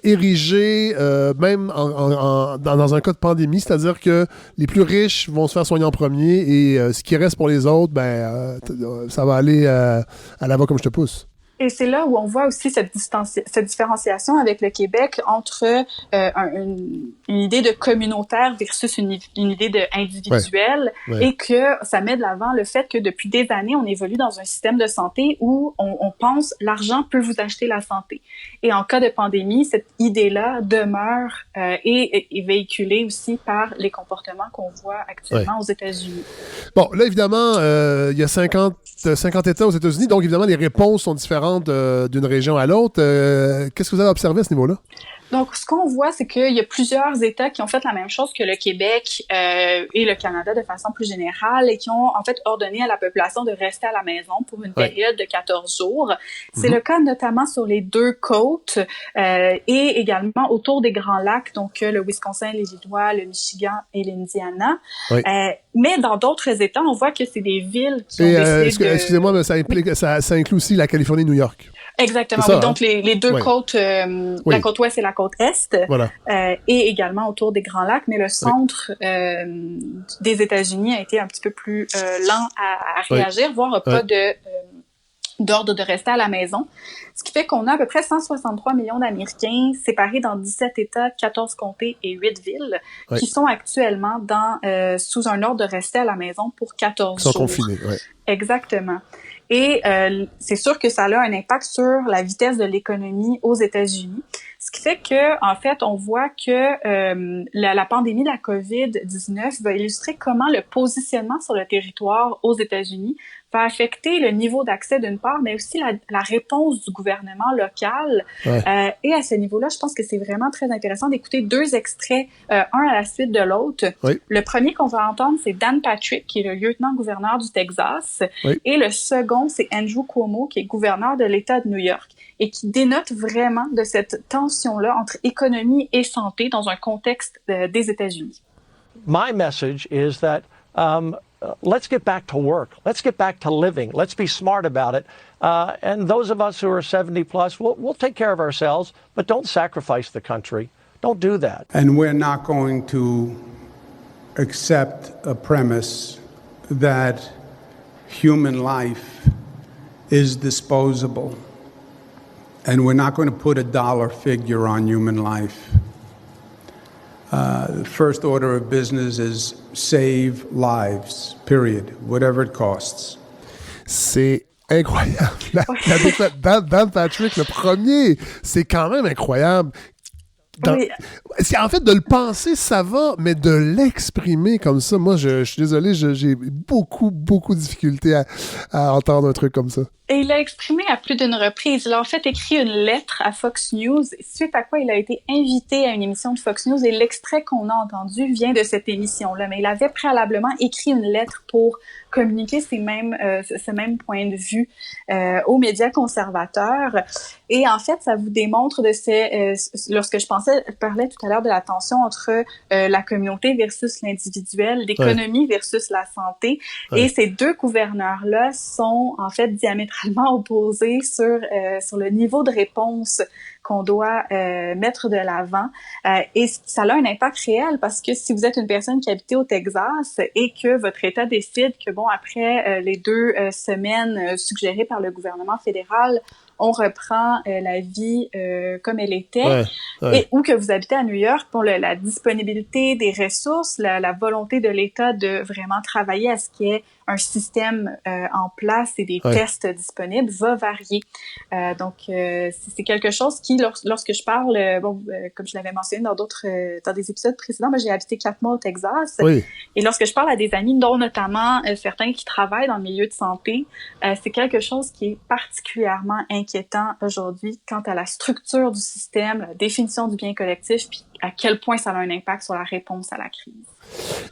érigée même dans un cas de pandémie, c'est-à-dire que les plus riches vont se faire soigner en premier et ce qui reste pour les autres, ça va aller à la va comme je te pousse. Et c'est là où on voit aussi cette différenciation avec le Québec entre une idée de communautaire versus une idée de individuelle et que ça met de l'avant le fait que depuis des années, on évolue dans un système de santé où on pense l'argent peut vous acheter la santé. Et en cas de pandémie, cette idée-là demeure et est véhiculée aussi par les comportements qu'on voit actuellement aux États-Unis. Bon, là, évidemment, il y a 50 États aux États-Unis, donc évidemment, les réponses sont différentes d'une région à l'autre. Qu'est-ce que vous avez observé à ce niveau-là? Donc, ce qu'on voit, c'est qu'il y a plusieurs États qui ont fait la même chose que le Québec et le Canada de façon plus générale et qui ont en fait ordonné à la population de rester à la maison pour une période de 14 jours. C'est le cas notamment sur les deux côtes et également autour des Grands Lacs, donc le Wisconsin, l'Illinois, le Michigan et l'Indiana. Mais dans d'autres États, on voit que c'est des villes qui ont décidé Excusez-moi, mais ça inclut aussi la Californie et New York. Exactement, oui. Donc, les deux côtes, la côte ouest et la côte est, et également autour des Grands Lacs, mais le centre des États-Unis a été un petit peu plus lent à réagir, voire pas d'ordre de rester à la maison. Ce qui fait qu'on a à peu près 163 millions d'Américains séparés dans 17 États, 14 comtés et 8 villes qui sont actuellement sous un ordre de rester à la maison pour 14 jours. Ils sont confinés, Exactement. Et c'est sûr que ça a un impact sur la vitesse de l'économie aux États-Unis. Ce qui fait que, en fait, on voit que la pandémie de la COVID-19 va illustrer comment le positionnement sur le territoire aux États-Unis va affecter le niveau d'accès d'une part, mais aussi la réponse du gouvernement local. Et à ce niveau-là, je pense que c'est vraiment très intéressant d'écouter deux extraits, un à la suite de l'autre. Le premier qu'on va entendre, c'est Dan Patrick, qui est le lieutenant-gouverneur du Texas. Et le second, c'est Andrew Cuomo, qui est gouverneur de l'État de New York et qui dénote vraiment de cette tension-là entre économie et santé dans un contexte des États-Unis. My message is that let's get back to work. Let's get back to living. Let's be smart about it. And those of us who are 70 plus, we'll take care of ourselves, but don't sacrifice the country. Don't do that. And we're not going to accept a premise that human life is disposable. And we're not going to put a dollar figure on human life. The first order of business is save lives, period, whatever it costs. C'est incroyable. La défaite Dan Patrick, le premier, c'est quand même incroyable. Oui. En fait, de le penser, ça va, mais de l'exprimer comme ça, moi, je suis désolé, j'ai beaucoup de difficultés à entendre un truc comme ça. Et il l'a exprimé à plus d'une reprise. Il a en fait écrit une lettre à Fox News, suite à quoi il a été invité à une émission de Fox News, et l'extrait qu'on a entendu vient de cette émission-là. Mais il avait préalablement écrit une lettre pour communiquer ce même point de vue aux médias conservateurs. Et en fait, ça vous démontre lorsque je parlais tout à l'heure de la tension entre la communauté versus l'individuel, l'économie versus la santé. Et ces deux gouverneurs-là sont en fait diamétralement opposés sur le niveau de réponse qu'on doit mettre de l'avant. Et ça a un impact réel parce que si vous êtes une personne qui habite au Texas et que votre État décide que, après les 2 semaines suggérées par le gouvernement fédéral, on reprend la vie comme elle était, ou que vous habitez à New York, pour la disponibilité des ressources, la volonté de l'État de vraiment travailler à ce qu'il y ait un système en place et des tests disponibles va varier. Donc, c'est quelque chose qui, lorsque je parle, comme je l'avais mentionné dans des épisodes précédents, j'ai habité 4 mois au Texas. Oui. Et lorsque je parle à des amis, dont notamment certains qui travaillent dans le milieu de santé, c'est quelque chose qui est particulièrement inquiétant aujourd'hui quant à la structure du système, la définition du bien collectif, puis à quel point ça a un impact sur la réponse à la crise.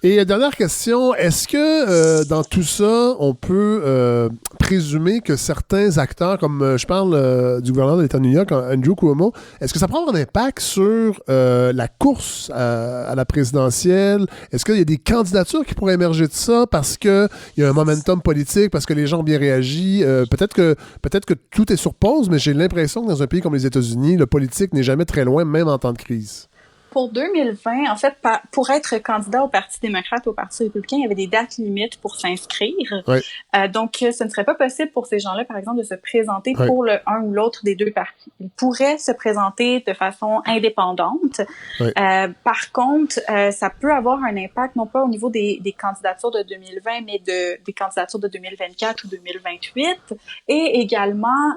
Et dernière question, est-ce que dans tout ça, on peut présumer que certains acteurs, comme je parle du gouverneur de l'État de New York, Andrew Cuomo, est-ce que ça prend un impact sur la course à la présidentielle? Est-ce qu'il y a des candidatures qui pourraient émerger de ça parce qu'il y a un momentum politique, parce que les gens ont bien réagi? Peut-être que tout est sur pause, mais j'ai l'impression que dans un pays comme les États-Unis, le politique n'est jamais très loin, même en temps de crise. Pour 2020, en fait, pour être candidat au Parti démocrate ou au Parti républicain, il y avait des dates limites pour s'inscrire. Oui. Donc, ce ne serait pas possible pour ces gens-là, par exemple, de se présenter pour un ou l'autre des deux partis. Ils pourraient se présenter de façon indépendante. Oui. Par contre, ça peut avoir un impact, non pas au niveau des candidatures de 2020, mais des candidatures de 2024 ou 2028, et également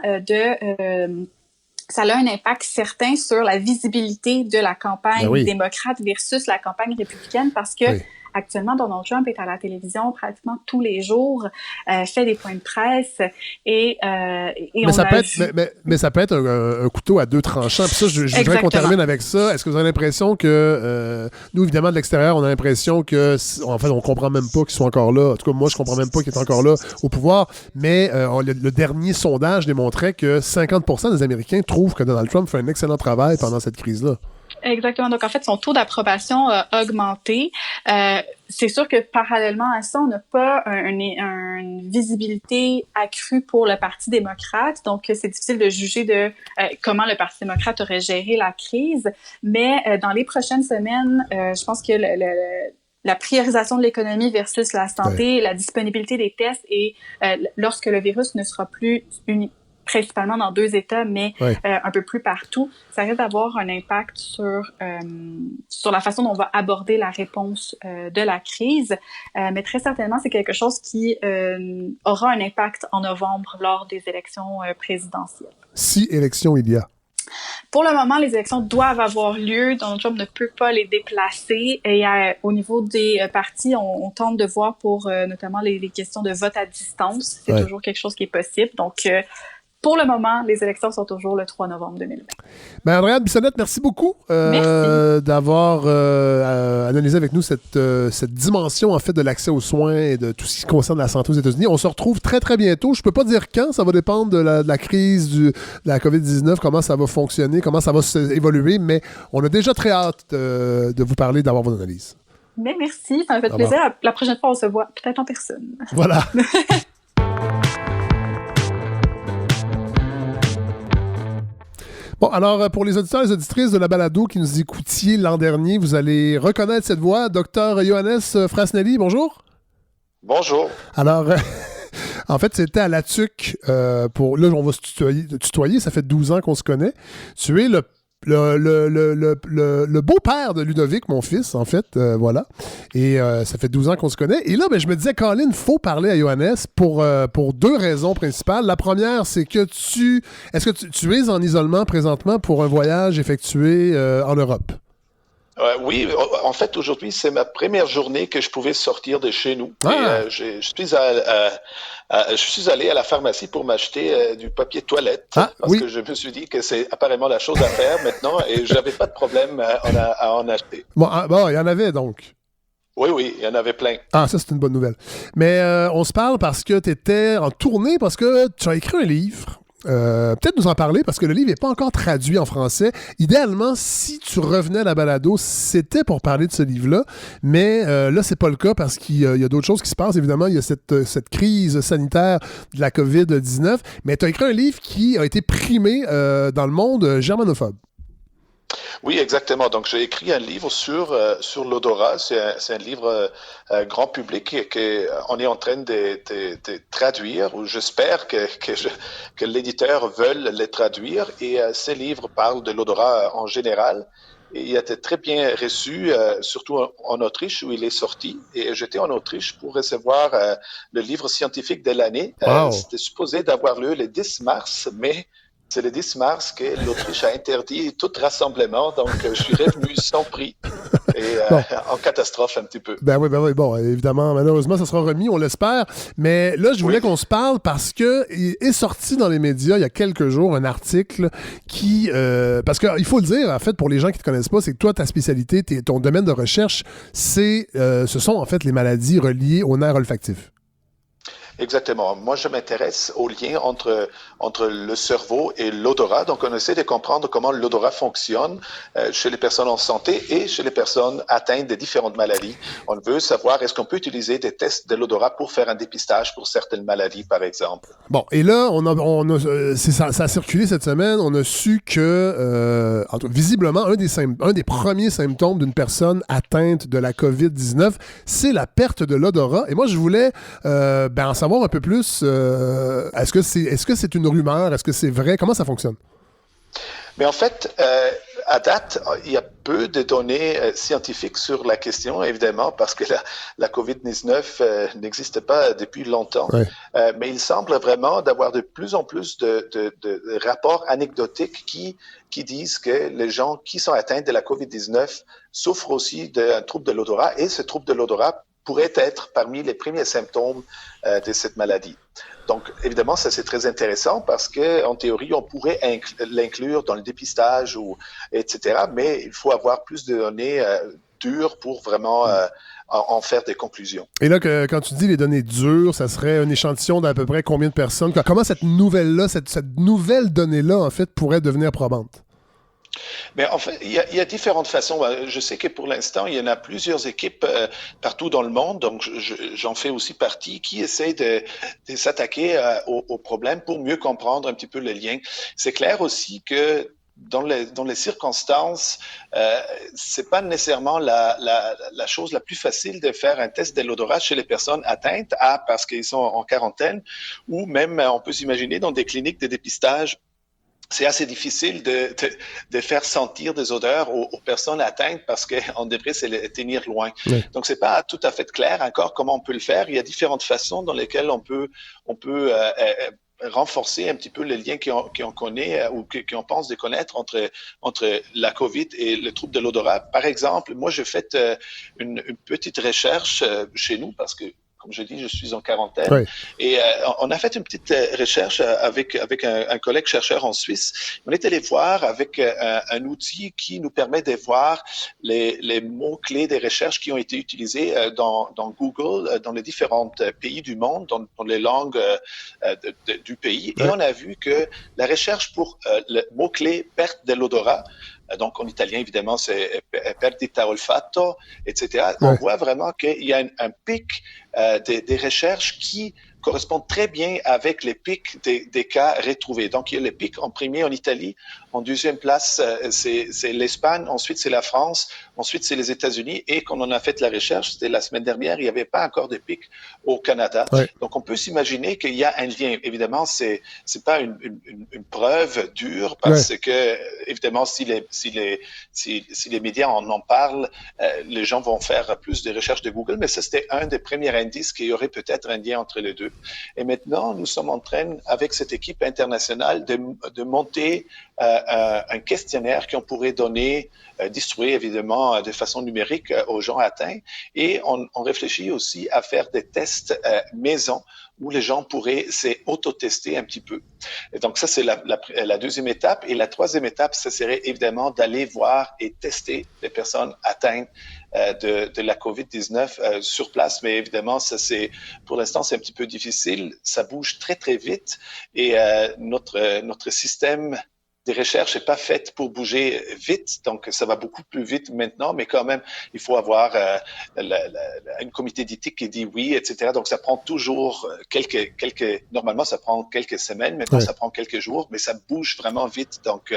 ça a un impact certain sur la visibilité de la campagne démocrate versus la campagne républicaine parce que actuellement, Donald Trump est à la télévision pratiquement tous les jours, fait des points de presse mais ça peut être un couteau à 2 tranchants. Puis ça, je voudrais qu'on termine avec ça. Est-ce que vous avez l'impression que nous, évidemment, de l'extérieur, on a l'impression que en fait, on comprend même pas qu'ils sont encore là. En tout cas, moi, je comprends même pas qu'ils sont encore là au pouvoir. Mais le dernier sondage démontrait que 50% des Américains trouvent que Donald Trump fait un excellent travail pendant cette crise-là. Exactement. Donc, en fait, son taux d'approbation a augmenté. C'est sûr que parallèlement à ça, on n'a pas une visibilité accrue pour le Parti démocrate. Donc, c'est difficile de juger de comment le Parti démocrate aurait géré la crise. Mais dans les prochaines semaines, je pense que la priorisation de l'économie versus la santé, la disponibilité des tests et lorsque le virus ne sera plus principalement dans 2 États, mais un peu plus partout, ça risque d'avoir un impact sur la façon dont on va aborder la réponse de la crise. Mais très certainement, c'est quelque chose qui aura un impact en novembre lors des élections présidentielles. Si élections il y a. Pour le moment, les élections doivent avoir lieu. Donald Trump ne peut pas les déplacer. Et au niveau des partis, on tente de voir pour notamment les questions de vote à distance. C'est toujours quelque chose qui est possible. Donc, pour le moment, les élections sont toujours le 3 novembre 2020. Ben Andréane Bissonnette, merci beaucoup d'avoir analysé avec nous cette dimension en fait de l'accès aux soins et de tout ce qui concerne la santé aux États-Unis. On se retrouve très, très bientôt. Je ne peux pas dire quand, ça va dépendre de la crise de la COVID-19, comment ça va fonctionner, comment ça va évoluer, mais on a déjà très hâte de vous parler, d'avoir vos analyses. Mais merci, ça m'a fait plaisir. La prochaine fois, on se voit peut-être en personne. Voilà. Bon, alors, pour les auditeurs et les auditrices de la balado qui nous écoutiez l'an dernier, vous allez reconnaître cette voix. Dr Johannes Frasnelli, bonjour. Bonjour. Alors, en fait, c'était à la TUC. Là, on va se tutoyer. Ça fait 12 ans qu'on se connaît. Tu es le beau-père de Ludovic, mon fils, en fait. Voilà. Et ça fait 12 ans qu'on se connaît. Et là, je me disais, Colin, il faut parler à Johannes pour 2 raisons principales. La première, c'est que est-ce que tu es en isolement présentement pour un voyage effectué en Europe? Oui, en fait, aujourd'hui, c'est ma première journée que je pouvais sortir de chez nous. Et, je suis allé à la pharmacie pour m'acheter du papier toilette parce que je me suis dit que c'est apparemment la chose à faire maintenant et je n'avais pas de problème à en acheter. Bon, il y en avait donc. Oui, il y en avait plein. Ah, ça, c'est une bonne nouvelle. Mais on se parle parce que tu étais en tournée, parce que tu as écrit un livre. Peut-être nous en parler parce que le livre n'est pas encore traduit en français. Idéalement, si tu revenais à la balado, c'était pour parler de ce livre-là. Mais là, c'est pas le cas parce qu'il y a d'autres choses qui se passent. Évidemment, il y a cette crise sanitaire de la COVID-19. Mais tu as écrit un livre qui a été primé dans le monde germanophobe. Oui, exactement. Donc, j'ai écrit un livre sur l'odorat. C'est un livre grand public qu'on est en train de traduire, ou j'espère que l'éditeur veuille les traduire. Et ce livre parle de l'odorat en général. Et il a été très bien reçu, surtout en Autriche, où il est sorti. Et j'étais en Autriche pour recevoir le livre scientifique de l'année. Wow. C'était supposé d'avoir lieu le 10 mars, mais c'est le 10 mars que l'Autriche a interdit tout rassemblement, donc je suis revenu sans prix et en catastrophe un petit peu. Ben oui. Bon, évidemment, malheureusement, ça sera remis, on l'espère. Mais là, je voulais qu'on se parle parce que il est sorti dans les médias il y a quelques jours un article qui... parce qu'il faut le dire, en fait, pour les gens qui ne te connaissent pas, c'est que toi, ta spécialité, ton domaine de recherche, ce sont en fait les maladies reliées aux nerfs olfactifs. Exactement. Moi, je m'intéresse au lien entre le cerveau et l'odorat. Donc, on essaie de comprendre comment l'odorat fonctionne chez les personnes en santé et chez les personnes atteintes de différentes maladies. On veut savoir, est-ce qu'on peut utiliser des tests de l'odorat pour faire un dépistage pour certaines maladies, par exemple. Bon, et là, ça a circulé cette semaine. On a su que, visiblement, un des premiers symptômes d'une personne atteinte de la COVID-19, c'est la perte de l'odorat. Et moi, je voulais en savoir un peu plus. Est-ce que c'est une rumeur? Est-ce que c'est vrai? Comment ça fonctionne? Mais en fait, à date, il y a peu de données scientifiques sur la question, évidemment, parce que la COVID-19 n'existe pas depuis longtemps. Ouais. Mais il semble vraiment d'avoir de plus en plus de rapports anecdotiques qui disent que les gens qui sont atteints de la COVID-19 souffrent aussi d'un trouble de l'odorat, et ce trouble de l'odorat pourrait être parmi les premiers symptômes de cette maladie. Donc, évidemment, ça, c'est très intéressant parce qu'en théorie, on pourrait l'inclure dans le dépistage, etc. Mais il faut avoir plus de données dures pour vraiment en faire des conclusions. Et là, quand tu dis les données dures, ça serait un échantillon d'à peu près combien de personnes? Comment cette nouvelle-là, cette nouvelle donnée-là, en fait, pourrait devenir probante? Mais en fait, il y a différentes façons. Je sais que pour l'instant, il y en a plusieurs équipes partout dans le monde, donc j'en fais aussi partie, qui essayent de s'attaquer au problème pour mieux comprendre un petit peu le lien. C'est clair aussi que dans les circonstances, c'est pas nécessairement la chose la plus facile de faire un test de l'odorat chez les personnes atteintes, parce qu'ils sont en quarantaine, ou même, on peut s'imaginer, dans des cliniques de dépistage. C'est assez difficile de faire sentir des odeurs aux personnes atteintes parce qu'on devrait se les tenir loin. Oui. Donc, c'est pas tout à fait clair encore comment on peut le faire. Il y a différentes façons dans lesquelles on peut renforcer un petit peu le lien qu'on connaît ou qu'on pense de connaître entre la COVID et le trouble de l'odorat. Par exemple, moi, j'ai fait une petite recherche chez nous parce que, comme je dis, je suis en quarantaine. Oui. Et on a fait une petite recherche avec un collègue chercheur en Suisse. On est allé voir avec un outil qui nous permet de voir les mots-clés des recherches qui ont été utilisés dans Google, dans les différents pays du monde, dans les langues du pays. Oui. Et on a vu que la recherche pour le mot-clé « perte de l'odorat », donc en italien, évidemment, c'est perdita olfatto, etc. Ouais. On voit vraiment qu'il y a un pic des recherches qui correspondent très bien avec les pics des cas retrouvés. Donc, il y a les pics en premier en Italie, en deuxième place, c'est l'Espagne, ensuite c'est la France, ensuite c'est les États-Unis, et quand on a fait la recherche, c'était la semaine dernière, il n'y avait pas encore de pics au Canada. Ouais. Donc, on peut s'imaginer qu'il y a un lien. Évidemment, c'est pas une preuve dure, parce que, évidemment, si les médias en parlent, les gens vont faire plus de recherches de Google, mais ça, c'était un des premiers indices qu'il y aurait peut-être un lien entre les deux. Et maintenant, nous sommes en train, avec cette équipe internationale, de monter un questionnaire qu'on pourrait donner, distribuer évidemment de façon numérique aux gens atteints. Et on réfléchit aussi à faire des tests maison où les gens pourraient s'auto-tester un petit peu. Et donc ça, c'est la deuxième étape. Et la troisième étape, ça serait évidemment d'aller voir et tester les personnes atteintes de la COVID-19 sur place. Mais évidemment, ça pour l'instant, c'est un petit peu difficile. Ça bouge très, très vite. Et notre système des recherches n'est pas faite pour bouger vite, donc ça va beaucoup plus vite maintenant, mais quand même, il faut avoir un comité d'éthique qui dit oui, etc. Donc ça prend toujours normalement ça prend quelques semaines, maintenant ça prend quelques jours, mais ça bouge vraiment vite, donc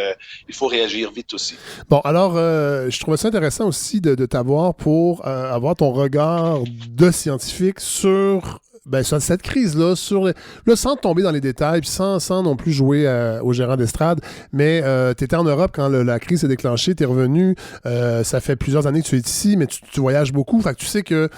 il faut réagir vite aussi. Bon, alors, je trouvais ça intéressant aussi de t'avoir pour avoir ton regard de scientifique sur cette crise-là, sans tomber dans les détails, puis sans non plus jouer au gérant d'estrade, mais tu étais en Europe quand la crise s'est déclenchée, tu es revenu, ça fait plusieurs années que tu es ici, mais tu voyages beaucoup, fait que tu sais que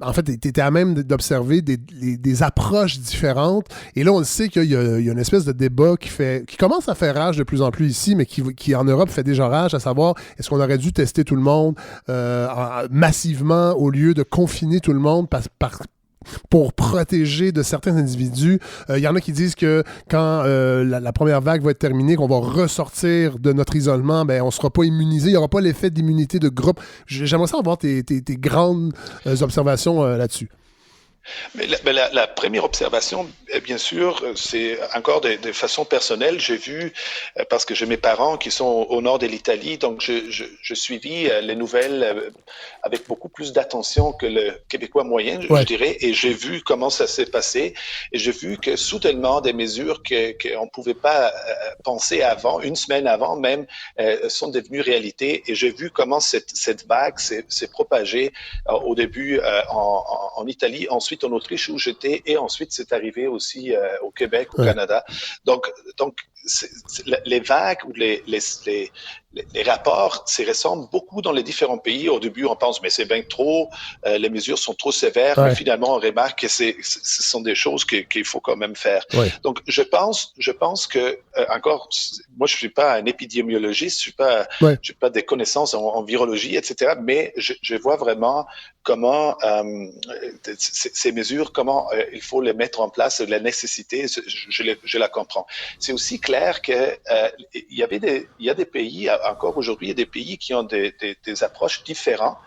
en fait, tu étais à même d'observer des approches différentes. Et là, on le sait qu'il y a une espèce de débat qui commence à faire rage de plus en plus ici, mais qui en Europe fait déjà rage, à savoir, est-ce qu'on aurait dû tester tout le monde massivement au lieu de confiner tout le monde pour protéger de certains individus. Il y en a qui disent que quand la première vague va être terminée, qu'on va ressortir de notre isolement, on ne sera pas immunisé, il n'y aura pas l'effet d'immunité de groupe. J'aimerais ça avoir tes grandes observations là-dessus. Mais la première observation, bien sûr, c'est encore de façon personnelle. J'ai vu, parce que j'ai mes parents qui sont au nord de l'Italie, donc je suivis les nouvelles avec beaucoup plus d'attention que le Québécois moyen, je dirais, et j'ai vu comment ça s'est passé, et j'ai vu que soudainement des mesures qu'on ne pouvait pas penser avant, une semaine avant même, sont devenues réalité, et j'ai vu comment cette vague s'est propagée au début en Italie, ensuite en Autriche où j'étais, et ensuite c'est arrivé aussi au Québec, au Canada. Donc les vagues ou les rapports, ça ressemble beaucoup dans les différents pays. Au début, on pense, mais c'est bien trop, les mesures sont trop sévères, mais finalement, on remarque que ce sont des choses qu'il faut quand même faire. Donc, je pense que, encore, moi, je suis pas un épidémiologiste, je n'ai pas des connaissances en virologie, etc., mais je vois vraiment comment ces mesures, comment il faut les mettre en place, la nécessité, je la comprends. C'est aussi clair que il y a des pays, encore aujourd'hui, il y a des pays qui ont des approches différentes,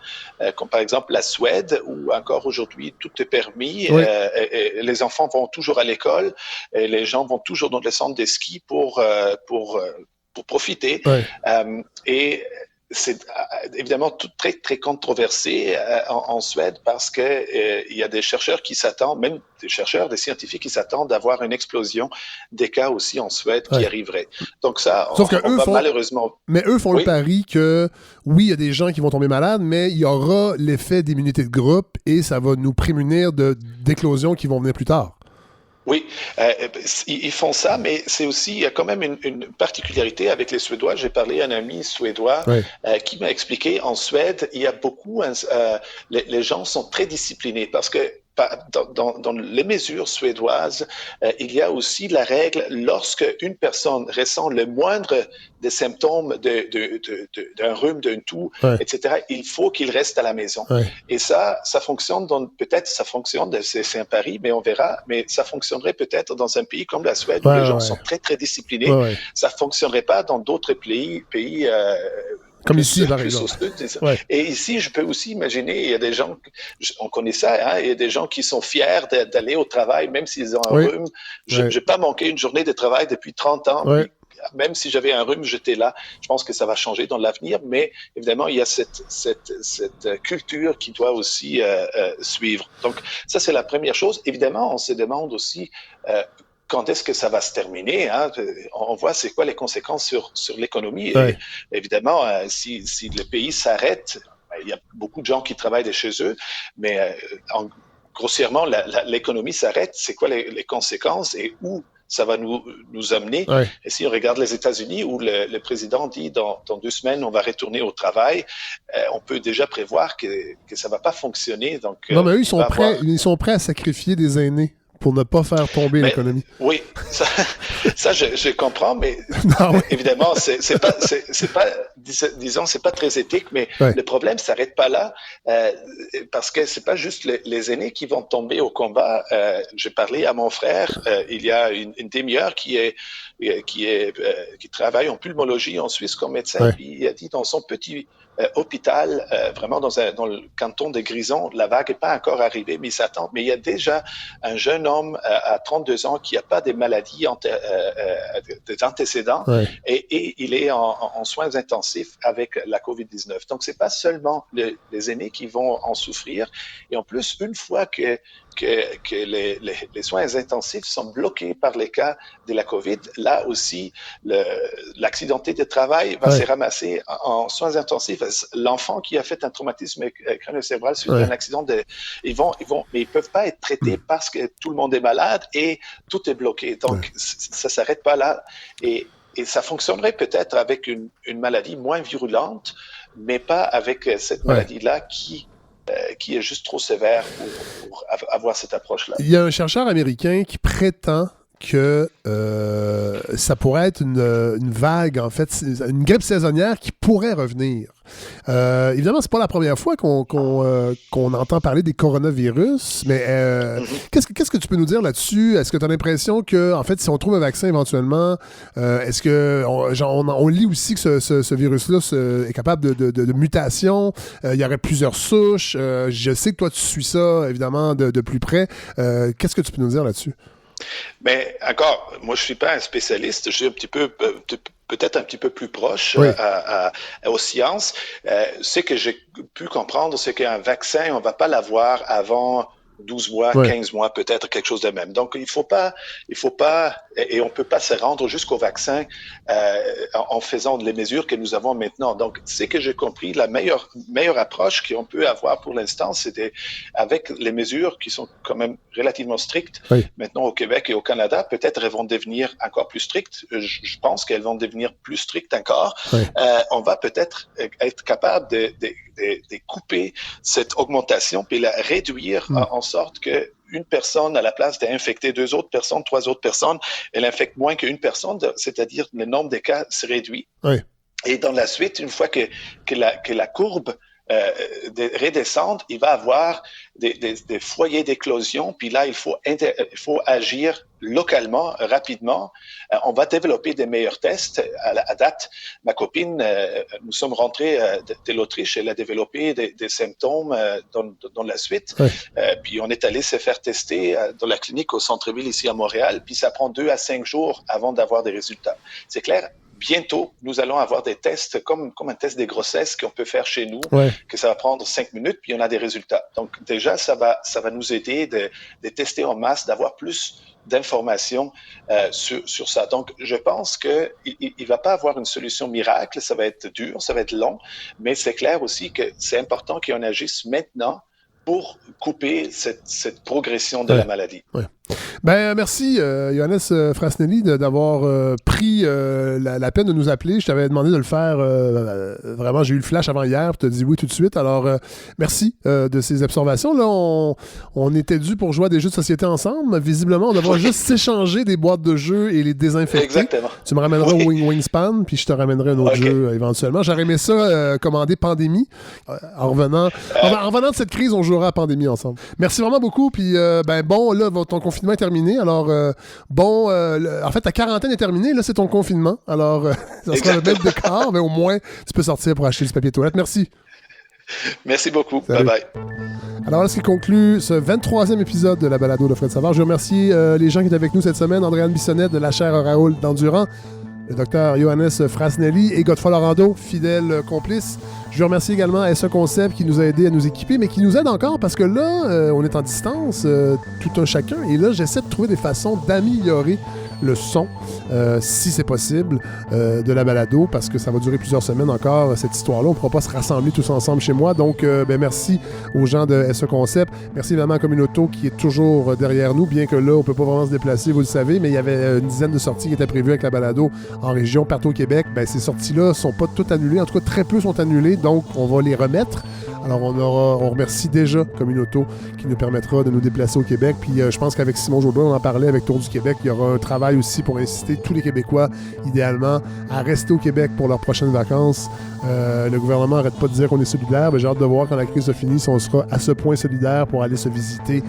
comme par exemple la Suède, où encore aujourd'hui tout est permis, et les enfants vont toujours à l'école, et les gens vont toujours dans les centres de ski pour profiter, et c'est évidemment tout très, très controversé en Suède parce que il y a des chercheurs qui s'attendent, même des scientifiques qui s'attendent d'avoir une explosion des cas aussi en Suède qui arriverait. Donc ça, malheureusement... Mais eux font le pari que, oui, il y a des gens qui vont tomber malades, mais il y aura l'effet d'immunité de groupe et ça va nous prémunir d'éclosions qui vont venir plus tard. Oui, ils font ça, mais c'est aussi, il y a quand même une particularité avec les Suédois. J'ai parlé à un ami suédois qui m'a expliqué, en Suède, il y a beaucoup, les gens sont très disciplinés parce que dans les mesures suédoises, il y a aussi la règle, lorsque une personne ressent le moindre des symptômes d'un rhume, d'un toux, etc., il faut qu'il reste à la maison. Et ça fonctionne, peut-être ça fonctionne, c'est un pari, mais on verra, mais ça fonctionnerait peut-être dans un pays comme la Suède, où les gens sont très, très disciplinés. Ça fonctionnerait pas dans d'autres pays comme ici, par exemple. Et ici, je peux aussi imaginer, il y a des gens, on connaît ça, il y a des gens qui sont fiers d'aller au travail, même s'ils ont un rhume. Je n'ai pas manqué une journée de travail depuis 30 ans. même si j'avais un rhume, j'étais là. Je pense que ça va changer dans l'avenir, mais évidemment, il y a cette culture qui doit aussi suivre. Donc, ça, c'est la première chose. Évidemment, on se demande aussi quand est-ce que ça va se terminer, hein? On voit c'est quoi les conséquences sur l'économie. Ouais. Et, évidemment, si le pays s'arrête, il y a beaucoup de gens qui travaillent de chez eux, mais grossièrement, l'économie s'arrête. C'est quoi les conséquences et où ça va nous amener? Ouais. Et si on regarde les États-Unis, où le président dit dans 2 semaines, on va retourner au travail, on peut déjà prévoir que ça va pas fonctionner. Donc, non, mais eux, ils sont prêts à sacrifier des aînés pour ne pas faire tomber l'économie. Oui, ça je comprends, mais non, oui. évidemment, c'est pas, disons, c'est pas très éthique, mais le problème s'arrête pas là, parce que c'est pas juste les aînés qui vont tomber au combat. J'ai parlé à mon frère il y a une demi-heure qui travaille en pulmonologie en Suisse comme médecin, puis il a dit dans son petit hôpital, vraiment dans le canton de Grison, la vague n'est pas encore arrivée, mais il s'attend. Mais il y a déjà un jeune homme à 32 ans qui n'a pas des maladies, des antécédents, et il est en soins intensifs avec la COVID-19. Donc, c'est pas seulement les aînés qui vont en souffrir. Et en plus, une fois que les soins intensifs sont bloqués par les cas de la COVID, là aussi, l'accidenté de travail va se ramasser en soins intensifs. L'enfant qui a fait un traumatisme crânio-cérébral suite à un accident, mais ils peuvent pas être traités parce que tout le monde est malade et tout est bloqué. Donc, ça s'arrête pas là. Et ça fonctionnerait peut-être avec une maladie moins virulente, mais pas avec cette maladie-là qui est juste trop sévère pour avoir cette approche-là. Il y a un chercheur américain qui prétend que ça pourrait être une vague, en fait, une grippe saisonnière qui pourrait revenir. Évidemment, c'est pas la première fois qu'on entend parler des coronavirus, mais qu'est-ce que tu peux nous dire là-dessus? Est-ce que tu as l'impression que, en fait, si on trouve un vaccin éventuellement, est-ce que on lit aussi que ce virus-là est capable de mutation? Il y aurait plusieurs souches. Je sais que toi, tu suis ça, évidemment, de plus près. Qu'est-ce que tu peux nous dire là-dessus? Mais encore, moi je suis pas un spécialiste, je suis un petit peu peut-être un petit peu plus proche aux sciences. Ce que j'ai pu comprendre, c'est qu'un vaccin, on va pas l'avoir avant 12 mois, 15 mois, peut-être quelque chose de même. Donc, il faut pas, et on peut pas se rendre jusqu'au vaccin en faisant les mesures que nous avons maintenant. Donc, c'est que j'ai compris, la meilleure approche qu'on peut avoir pour l'instant, c'était avec les mesures qui sont quand même relativement strictes. Maintenant, au Québec et au Canada, peut-être elles vont devenir encore plus strictes. Je pense qu'elles vont devenir plus strictes encore. On va peut-être être capable de couper cette augmentation puis la réduire en sorte que une personne, à la place d'infecter 2 autres personnes, 3 autres personnes, elle infecte moins qu'une personne, c'est-à-dire le nombre de cas se réduit. Et dans la suite, une fois que la courbe redescendre, il va avoir des foyers d'éclosion, puis là, il faut agir localement, rapidement. On va développer des meilleurs tests. À date, ma copine, nous sommes rentrés de l'Autriche, elle a développé des symptômes dans la suite, puis on est allé se faire tester dans la clinique au centre-ville ici à Montréal, puis ça prend 2 à 5 jours avant d'avoir des résultats. C'est clair. Bientôt, nous allons avoir des tests comme un test des grossesses qu'on peut faire chez nous, que ça va prendre 5 minutes, puis on a des résultats. Donc déjà, ça va nous aider de tester en masse, d'avoir plus d'informations sur ça. Donc, je pense qu'il ne va pas avoir une solution miracle, ça va être dur, ça va être long, mais c'est clair aussi que c'est important qu'on agisse maintenant pour couper cette progression de la maladie. Ben, merci, Johannes Frasnelli, d'avoir pris la peine de nous appeler. Je t'avais demandé de le faire. Vraiment, j'ai eu le flash avant hier. Tu as dit oui tout de suite. Alors, merci de ces observations. Là, on était dû pour jouer à des jeux de société ensemble. Visiblement, on devrait juste s'échanger des boîtes de jeux et les désinfecter. Exactement. Tu me ramèneras au Wingspan, puis je te ramènerai un autre jeu éventuellement. J'aurais aimé ça commander Pandémie. En revenant de cette crise, on jouera à Pandémie ensemble. Merci vraiment beaucoup. Puis, bon, là, ton confinement est terminé. Alors, en fait, ta quarantaine est terminée. Là, c'est ton confinement. Alors, ça sera le même décor, mais au moins, tu peux sortir pour acheter du papier toilette. Merci. Merci beaucoup. Salut. Bye-bye. Alors, là, ce qui conclut ce 23e épisode de la balado de Fred Savard. Je remercie les gens qui étaient avec nous cette semaine. Andréane Bissonnette de la chaire Raoul d'Endurant. le docteur Johannes Frasnelli et Godefroy Lorando, fidèles complices. Je veux remercier également SE Concept qui nous a aidé à nous équiper, mais qui nous aide encore parce que là, on est en distance, tout un chacun, et là, j'essaie de trouver des façons d'améliorer le son, si c'est possible, de la balado, parce que ça va durer plusieurs semaines encore, cette histoire-là. On ne pourra pas se rassembler tous ensemble chez moi. Donc, merci aux gens de SE Concept. Merci évidemment à Communauto qui est toujours derrière nous, bien que là, on ne peut pas vraiment se déplacer, vous le savez, mais il y avait une dizaine de sorties qui étaient prévues avec la balado en région, partout au Québec. Ben, ces sorties-là ne sont pas toutes annulées. En tout cas, très peu sont annulées, donc on va les remettre. Alors, on remercie déjà Communauto qui nous permettra de nous déplacer au Québec. Puis, je pense qu'avec Simon Jobin, on en parlait avec Tour du Québec. Il y aura un travail aussi pour inciter tous les Québécois, idéalement, à rester au Québec pour leurs prochaines vacances. Le gouvernement n'arrête pas de dire qu'on est solidaire. Mais j'ai hâte de voir quand la crise a fini si on sera à ce point solidaire pour aller se visiter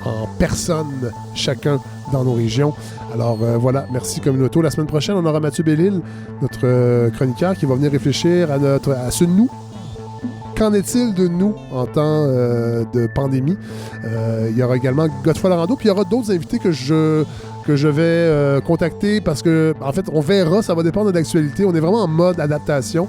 en personne, chacun dans nos régions. Alors voilà, merci Communauto. La semaine prochaine, on aura Mathieu Bellil, notre chroniqueur, qui va venir réfléchir à ce nous. Qu'en est-il de nous en temps de pandémie? Il y aura également Godefroy Lorando, puis il y aura d'autres invités que je vais contacter parce que, en fait, on verra, ça va dépendre de l'actualité. On est vraiment en mode adaptation.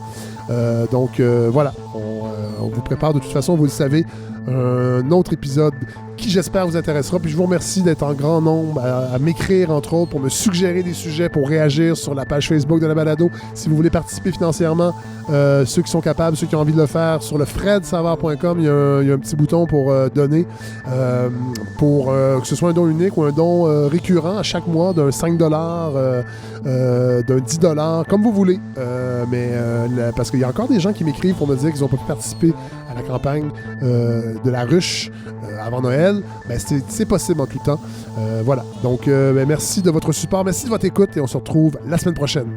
Donc, voilà, on vous prépare de toute façon, vous le savez, un autre épisode qui, j'espère, vous intéressera. Puis je vous remercie d'être en grand nombre à m'écrire, entre autres, pour me suggérer des sujets, pour réagir sur la page Facebook de la balado. Si vous voulez participer financièrement, ceux qui sont capables, ceux qui ont envie de le faire, sur le fredsavard.com, il y a un petit bouton pour donner, pour que ce soit un don unique ou un don récurrent à chaque mois d'un 5$, d'un 10$, comme vous voulez. Parce qu'il y a encore des gens qui m'écrivent pour me dire qu'ils n'ont pas pu participer à la campagne de la ruche avant Noël. Ben, c'est possible en tout temps. Voilà. Donc, merci de votre support, merci de votre écoute et on se retrouve la semaine prochaine.